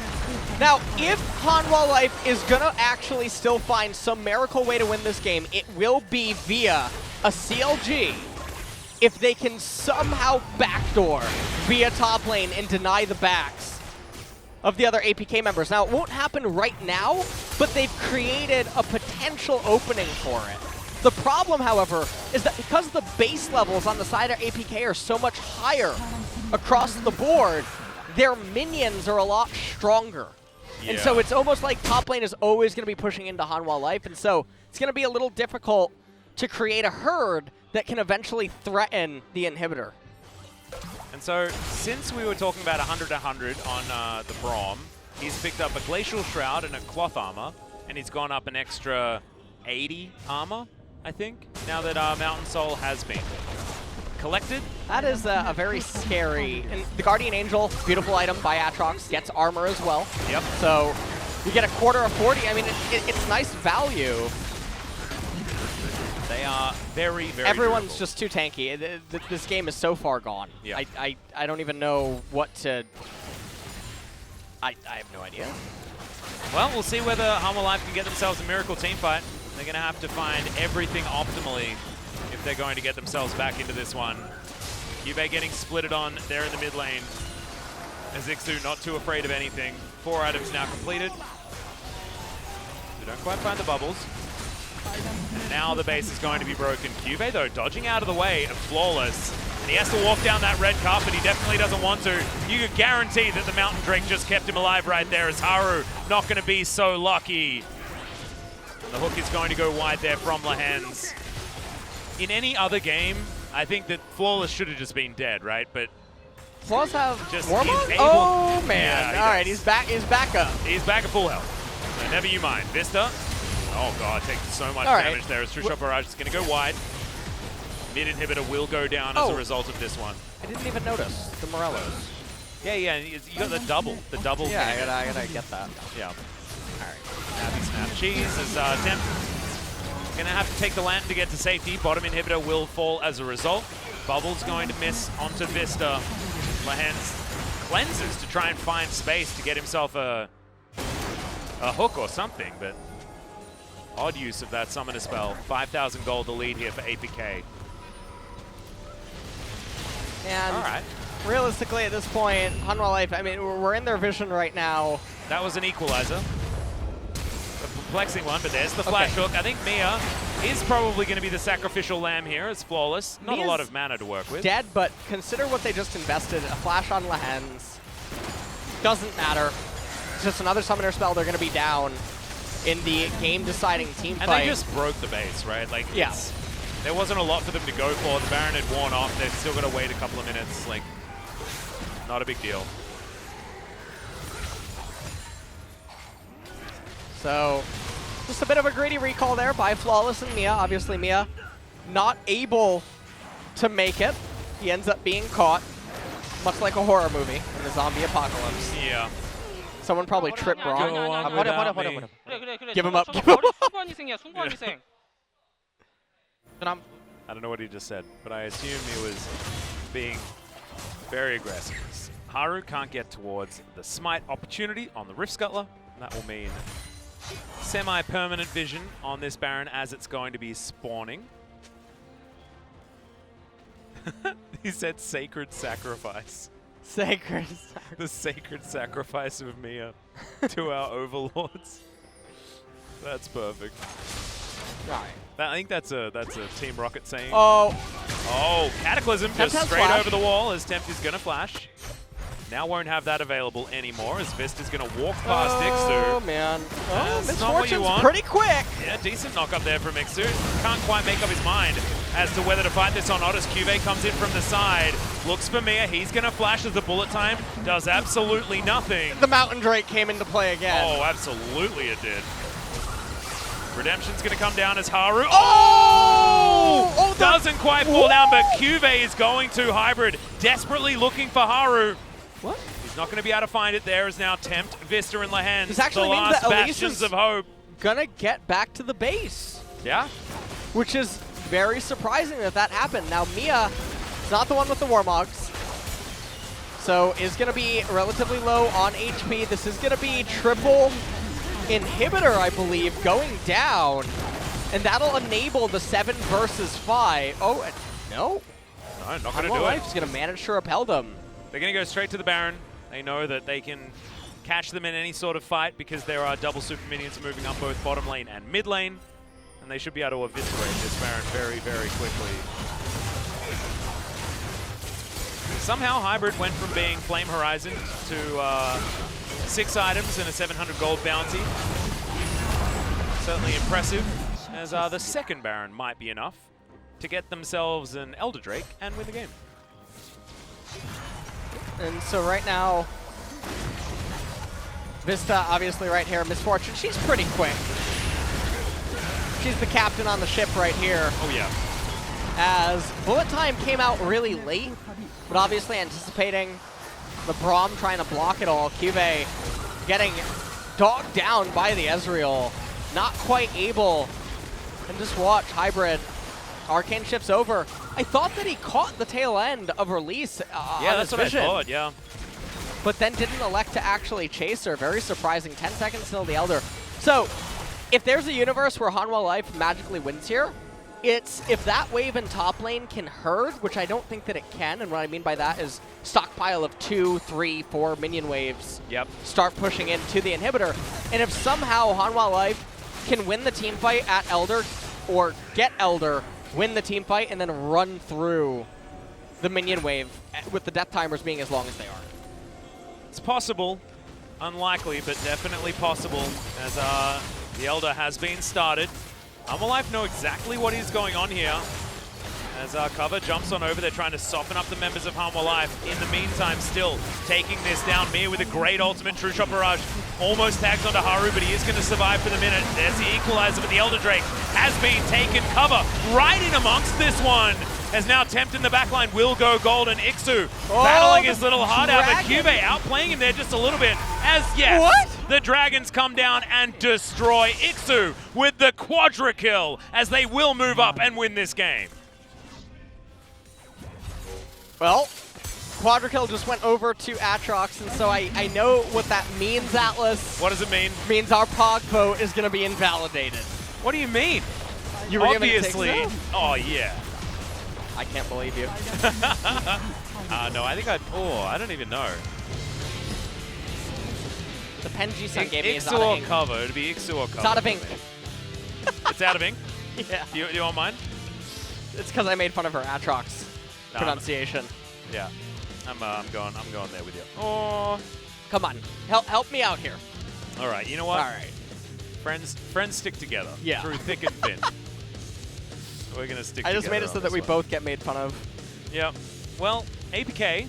Now, if Hanwha Life is going to actually still find some miracle way to win this game, it will be via a CLG if they can somehow backdoor via top lane and deny the backs of the other APK members. Now, it won't happen right now, but they've created a potential opening for it. The problem, however, is that because the base levels on the side of APK are so much higher across the board, their minions are a lot stronger. Yeah. And so it's almost like top lane is always going to be pushing into Hanwha Life, and so it's going to be a little difficult to create a herd that can eventually threaten the inhibitor. And so, since we were talking about 100-100 on the Braum, he's picked up a Glacial Shroud and a Cloth Armor, and he's gone up an extra 80 armor, I think, now that Mountain Soul has been collected. That is a very scary, and the Guardian Angel, beautiful item by Aatrox, gets armor as well. Yep. So you get a quarter of 40. I mean, it's nice value. They are very, very Everyone's durable. just too tanky. This game is so far gone. Yeah. I don't even know what to... I have no idea. Well, we'll see whether Hanwha Life can get themselves a miracle team fight. They're going to have to find everything optimally if they're going to get themselves back into this one. Cube getting splitted on there in the mid lane. Azixu not too afraid of anything. 4 items now completed. They don't quite find the bubbles. And now the base is going to be broken. Cube, though, dodging out of the way of Flawless. And he has to walk down that red carpet. He definitely doesn't want to. You could guarantee that the Mountain Drake just kept him alive right there, as Haru not going to be so lucky. And the hook is going to go wide there from Lahens. In any other game, I think that Flawless should have just been dead, right? But Flawless have just Warmog? is able. Oh man! Yeah, All right, he's back. He's back up. He's back at full health. So never you mind. Vista. Oh god, takes so much damage there as True Shot Barrage is going to go wide. Mid inhibitor will go down as a result of this one. I didn't even notice the Morellos. Yeah, you got the double. The double. Yeah, I gotta get that. Yeah. Alright. Snappy snap cheese as Temp gonna have to take the lantern to get to safety. Bottom inhibitor will fall as a result. Bubble's going to miss onto Vista. Lahens cleanses to try and find space to get himself a hook or something, but odd use of that summoner spell. 5,000 gold the lead here for APK. And all right. Realistically, at this point, Hanwha Life, I mean, we're in their vision right now. That was an equalizer. A perplexing one, but there's the flash hook. I think Mia is probably going to be the sacrificial lamb here as Flawless. Not Mia's a lot of mana to work with. Dead, but consider what they just invested. A flash on Lahens. Doesn't matter. It's just another summoner spell. They're going to be down in the game-deciding team fight. And they just broke the base, right? Like, yes. There wasn't a lot for them to go for. The Baron had worn off. They've still got to wait a couple of minutes. Like, not a big deal. So, just a bit of a greedy recall there by Flawless and Mia. Obviously, Mia not able to make it. He ends up being caught, much like a horror movie in the zombie apocalypse. Yeah. Someone probably tripped Braum. Go on without me. Give him up. Give him up. I don't know what he just said, but I assume he was being very aggressive. Haru can't get towards the smite opportunity on the Rift Scuttler. That will mean semi-permanent vision on this Baron as it's going to be spawning. He said sacred sacrifice. Sacred. The sacred sacrifice of Mia to our overlords. That's perfect. Right. I think that's a Team Rocket saying. Oh. Oh, Cataclysm Temp just straight flash. over the wall as Temp is going to flash. Now won't have that available anymore as Vist is going to walk past Oh, Ixu. man. Oh, That's not what you Misfortune's want. pretty quick. Yeah, decent knock up there from Ixu. Can't quite make up his mind as to whether to fight this or not as Cuvée comes in from the side. Looks for Mia. He's going to flash as the bullet time does absolutely nothing. The Mountain Drake came into play again. Oh, absolutely it did. Redemption's going to come down as Haru. Oh! Doesn't quite fall down, but Cuvée is going to Hybrid, desperately looking for Haru. What? He's not going to be able to find it. There is now Tempt, Vista, and Lahens. This actually the means last that Elise bastions is of hope. Gonna get back to the base. Yeah. Which is very surprising that happened. Now Mia is not the one with the Warmogs. So is gonna be relatively low on HP. This is gonna be triple inhibitor, I believe, going down. And that'll enable the 7 versus 5. Oh, no. not going to do Hanwha it. Life's going to manage to repel them. They're going to go straight to the Baron. They know that they can catch them in any sort of fight because there are double super minions moving up both bottom lane and mid lane. And they should be able to eviscerate this Baron very, very quickly. Somehow Hybrid went from being Flame Horizon to 6 items and a 700 gold bounty. Certainly impressive, as the second Baron might be enough to get themselves an Elder Drake and win the game. And so right now, Vista obviously right here, Misfortune, she's pretty quick. She's the captain on the ship right here. Oh yeah. As Bullet Time came out really late, but obviously anticipating the Braum trying to block it all. Cuvee getting dogged down by the Ezreal, not quite able. And just watch, Hybrid, Arcane shifts over. I thought that he caught the tail end of release Yeah, on that's his what vision, I thought, yeah. but then didn't elect to actually chase her. Very surprising, 10 seconds till the Elder. So, if there's a universe where Hanwha Life magically wins here, it's if that wave in top lane can herd, which I don't think that it can, and what I mean by that is stockpile of 2, 3, 4 minion waves. Yep. Start pushing into the inhibitor. And if somehow Hanwha Life can win the team fight at Elder, or get Elder, win the team fight, and then run through the minion wave with the death timers being as long as they are. It's possible. Unlikely, but definitely possible, as the Elder has been started. Hanwha Life know exactly what is going on here. As Cover jumps on over, they're trying to soften up the members of Hanwha Life. In the meantime, still taking this down. Mia with a great ultimate. True Shot Barrage almost tags onto Haru, but he is going to survive for the minute. There's the equalizer, but the Elder Drake has been taken. Cover right in amongst this one. As now Tempt in the backline will go golden. Ixu battling his little heart out, but Cuvee outplaying him there just a little bit. As yes, the Dragons come down and destroy Ixu with the quadra kill, as they will move up and win this game. Well, Quadrakill just went over to Aatrox, and so I know what that means, Atlas. What does it mean? Means our Pog vote is going to be invalidated. What do you mean? You were giving it to Obviously. Ixu? Oh, yeah. I can't believe you. No, I think I don't even know. The Penji-san gave me is Ixu out or of ink. cover. It'd be Ixu or cover. It's out of ink. It's out of ink? Yeah. Do you want mine? It's because I made fun of her Aatrox pronunciation. Yeah. I'm going there with you. Oh. Come on. Help me out here. All right, you know what? All right. Friends stick together. Yeah. Through thick and thin. We're going to stick together. I just made it so that we both get made fun of. Yep. Well, APK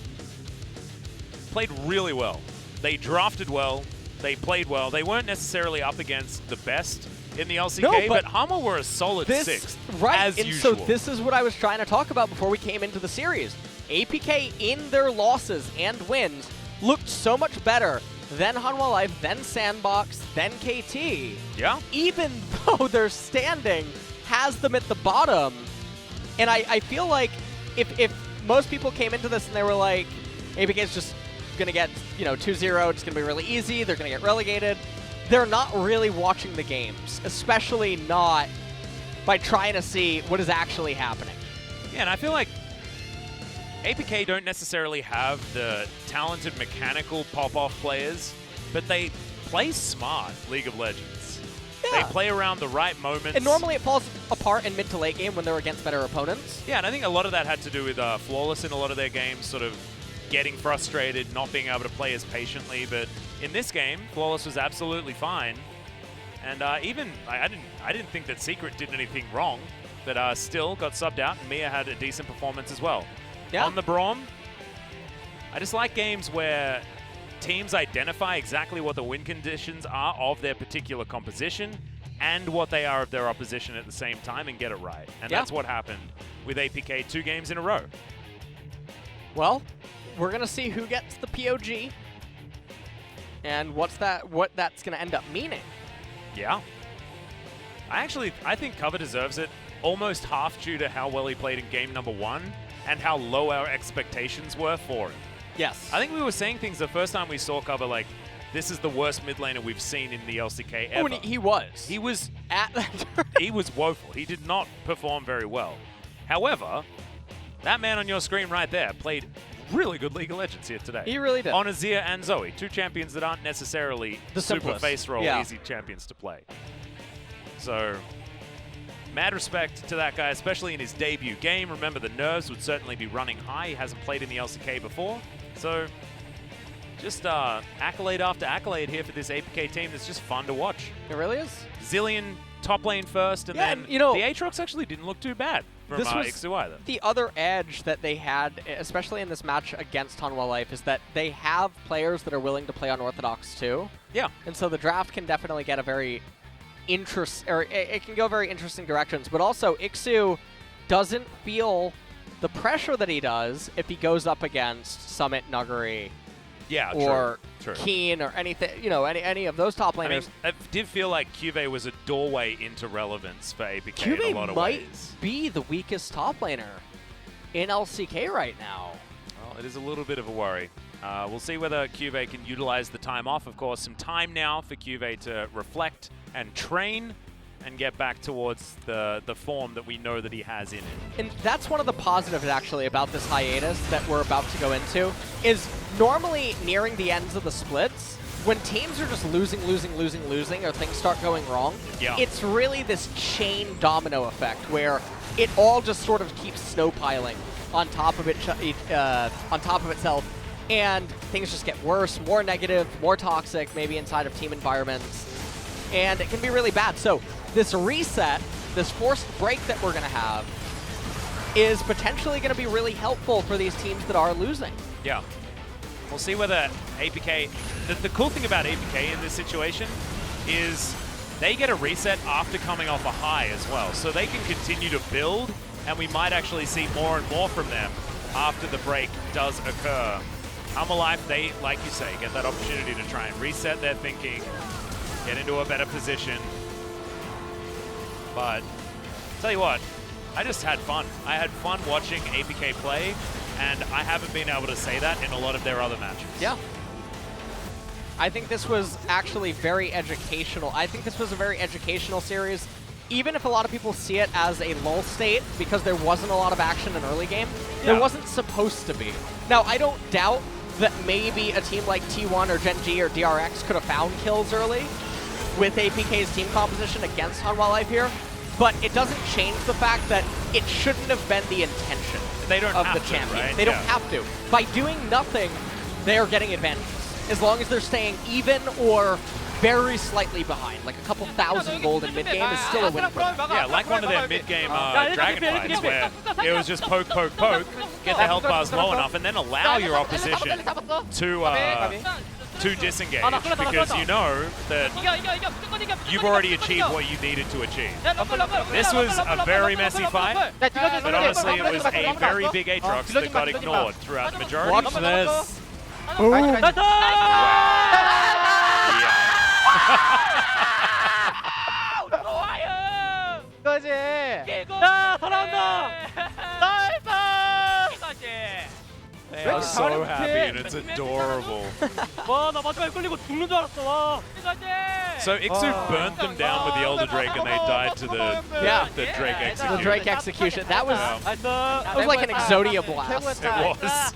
played really well. They drafted well. They played well. They weren't necessarily up against the best in the LCK, No, but Hanwha were a solid sixth, right, as and usual. so this is what I was trying to talk about before we came into the series. APK in their losses and wins looked so much better than Hanwha Life, then Sandbox, then KT. Yeah. Even though their standing has them at the bottom. And I feel like if most people came into this and they were like, APK is just going to get 2-0, it's going to be really easy, they're going to get relegated, they're not really watching the games, especially not by trying to see what is actually happening. Yeah, and I feel like APK don't necessarily have the talented mechanical pop-off players, but they play smart League of Legends. Yeah. They play around the right moments. And normally it falls apart in mid to late game when they're against better opponents. Yeah, and I think a lot of that had to do with Flawless in a lot of their games, sort of getting frustrated, not being able to play as patiently. But in this game, Flawless was absolutely fine. And I didn't think that Secret did anything wrong, but still got subbed out, and Mia had a decent performance as well. Yeah. On the Braum, I just like games where teams identify exactly what the win conditions are of their particular composition and what they are of their opposition at the same time and get it right. And that's what happened with APK 2 games in a row. Well, we're going to see who gets the POG and what that's going to end up meaning. Yeah. I think Cover deserves it, almost half due to how well he played in game number 1 and how low our expectations were for him. Yes. I think we were saying things the first time we saw Cover like, this is the worst mid laner we've seen in the LCK ever. Oh, and he was. He was at that he was woeful. He did not perform very well. However, That man on your screen right there played really good League of Legends here today. He really did. On Azir and Zoe, 2 champions that aren't necessarily The super simplest. face roll Yeah. easy champions to play. So, mad respect to that guy, especially in his debut game. Remember, the nerves would certainly be running high. He hasn't played in the LCK before. So, just accolade after accolade here for this APK team that's just fun to watch. It really is. Zillion top lane first, and Yeah, then and, you know, the Aatrox actually didn't look too bad from this was Ixu either. the other edge that they had, especially in this match against Hanwha Life, is that they have players that are willing to play unorthodox too. Yeah. And so the draft can definitely get a very it can go very interesting directions. But also, Ixu doesn't feel the pressure that he does if he goes up against Summit, Nuguri, Yeah, or true. Keen, or anything, you know, any of those top I mean, laners. it did feel like Cuvée was a doorway into relevance for APK in a lot Cuvée of might ways. be the weakest top laner in LCK right now. Well, it is a little bit of a worry. We'll see whether Cuvée can utilize the time off. Of course, some time now for Cuvée to reflect and train and get back towards the form that we know that he has in it. And that's one of the positives, actually, about this hiatus that we're about to go into, is normally nearing the ends of the splits, when teams are just losing, or things start going wrong, Yeah. it's really this chain domino effect where it all just sort of keeps snowpiling on top of itself, and things just get worse, more negative, more toxic, maybe inside of team environments, and it can be really bad. So this reset, this forced break that we're going to have, is potentially going to be really helpful for these teams that are losing. Yeah. We'll see whether APK... The cool thing about APK in this situation is they get a reset after coming off a high as well. So they can continue to build, and we might actually see more and more from them after the break does occur. Hanwha Life, they, like you say, get that opportunity to try and reset their thinking, get into a better position. But, tell you what, I just had fun. I had fun watching APK play, and I haven't been able to say that in a lot of their other matches. Yeah. I think this was actually very educational. I think this was a very educational series, even if a lot of people see it as a lull state because there wasn't a lot of action in early game. Yeah. There wasn't supposed to be. Now, I don't doubt that maybe a team like T1 or Gen G or DRX could have found kills early with APK's team composition against Hanwha Life here, but it doesn't change the fact that it shouldn't have been the intention They don't of have the to, champion. right? They don't Yeah. have to. By doing nothing, they are getting advantages. As long as they're staying even or very slightly behind, like a couple thousand gold in mid-game is still a win for them. Yeah, like one of their mid-game dragon fights where it was just poke, poke, poke, get the health bars low enough, and then allow your opposition to disengage, because you know that you've already achieved what you needed to achieve. This was a very messy fight, but honestly it was a very big Aatrox that got ignored throughout the majority. Watch this. They are so happy and it's adorable. So Ixu burnt them down with the Elder Drake and they died to the Drake execution. The Drake execution. That was like an Exodia blast. It was.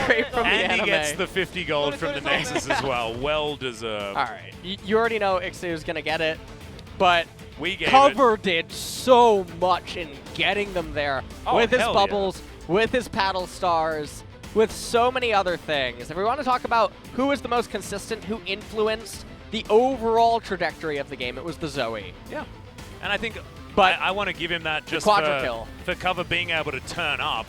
Straight from the And anime. he gets the 50 gold from the Nexus as well. Well deserved. All right. You already know Ixu's going to get it, but We gave Cover did so much in getting them there Oh, with his hell yeah. bubbles, with his paddle stars, with so many other things. If we want to talk about who was the most consistent, who influenced the overall trajectory of the game, it was the Zoe. Yeah. And I think But I want to give him that just quadra kill. for Cover being able to turn up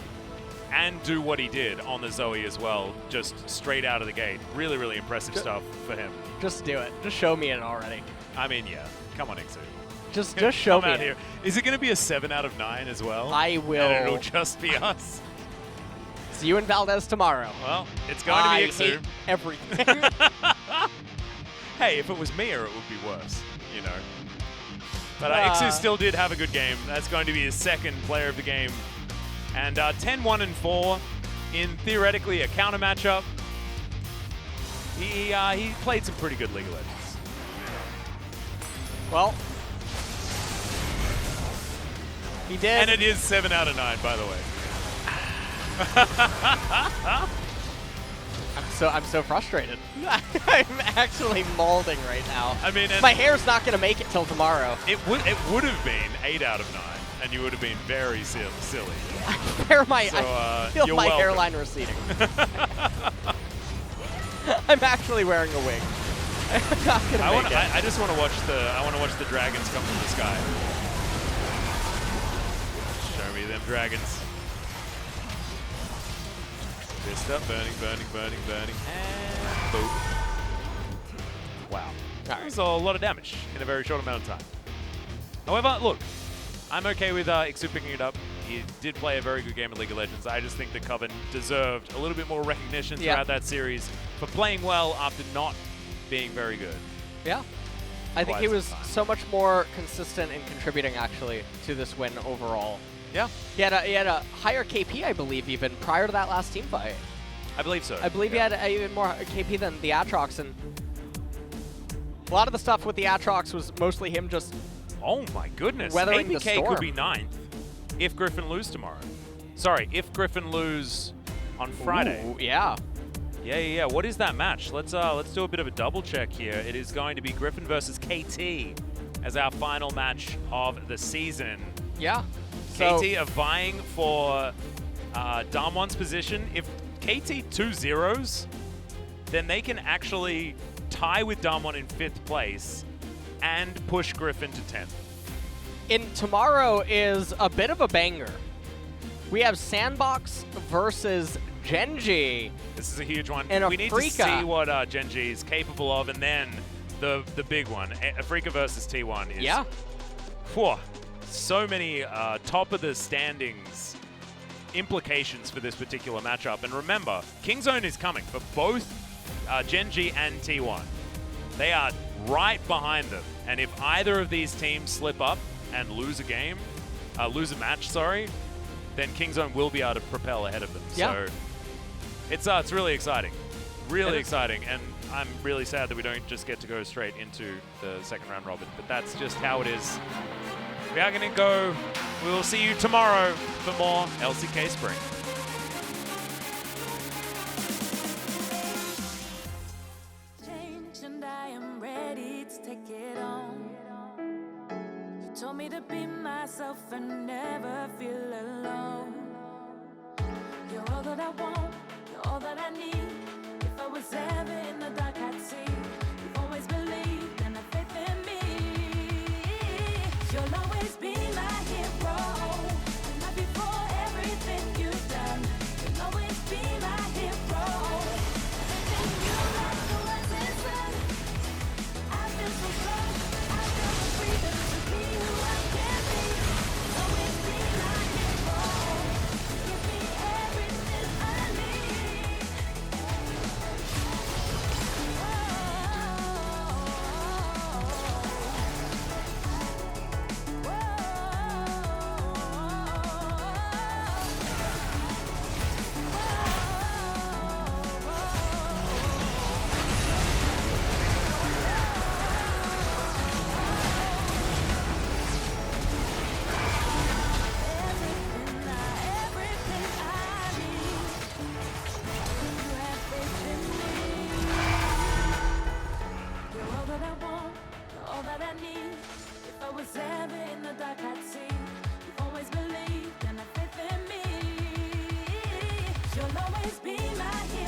and do what he did on the Zoe as well, just straight out of the gate. Really, really impressive stuff for him. Just do it. Just show me it already. I mean, yeah. Come on, Ixu. Just show Come me out it. here. Is it going to be a 7 out of 9 as well? I will. And it'll just be us. See you in Valdez tomorrow. Well, it's going to be hate Ixu. everything. Hey, if it was me, or it would be worse, you know. But Ixu still did have a good game. That's going to be his second player of the game. And 10-1-4 in theoretically a counter matchup. He played some pretty good League of Legends. Well, he did. And it is 7 out of 9, by the way. I'm so frustrated. I'm actually molding right now. I mean, my hair's not gonna make it till tomorrow. It would have been 8 out of 9, and you would have been very silly. I feel my welcome. hairline receding. I'm actually wearing a wig. I'm not gonna make it. I just want to watch the dragons come from the sky. Show me them dragons. Fist up, burning, and boom. Wow. That was a lot of damage in a very short amount of time. However, look, I'm okay with Ixu picking it up. He did play a very good game of League of Legends. I just think that Coven deserved a little bit more recognition throughout that series for playing well after not being very good. Yeah. I think he was so much more consistent in contributing, actually, to this win overall. Yeah. He had a higher KP, I believe, even prior to that last team fight. I believe so. I believe he had even more KP than the Aatrox, and a lot of the stuff with the Aatrox was mostly him just oh my goodness. weathering the APK storm. could be 9th if Griffin lose tomorrow. Sorry, if Griffin lose on Friday. Ooh, yeah. Yeah. What is that match? Let's do a bit of a double check here. It is going to be Griffin versus KT as our final match of the season. Yeah. So KT are vying for Damwon's position. If KT 2-0s, then they can actually tie with Damwon in 5th place and push Griffin to 10th. Tomorrow is a bit of a banger. We have Sandbox versus Genji. This is a huge one. And we need to see what Genji is capable of, and then the big one, Afrika versus T1 is whew, so many top of the standings implications for this particular matchup. And remember, Kingzone is coming for both Genji and T1. They are right behind them, and if either of these teams slip up and lose a match, then Kingzone will be able to propel ahead of them. Yeah. So it's really exciting. Really exciting. And I'm really sad that we don't just get to go straight into the second round robin. But that's just how it is. We are going to go. We will see you tomorrow for more LCK Spring. And I am ready to take it on. You told me to be myself and never feel alone. You're all that I want, you're all that I need. If I was ever in the dark, I'd see. You've always believed and have faith in me. You'll always be my hero. And love you for everything you've done. You'll always be my hero. Everything you like the words inside. I feel so strong. I feel the freedom to be who I can be. You'll always be my hero. Give me everything I need. You'll always be my hero.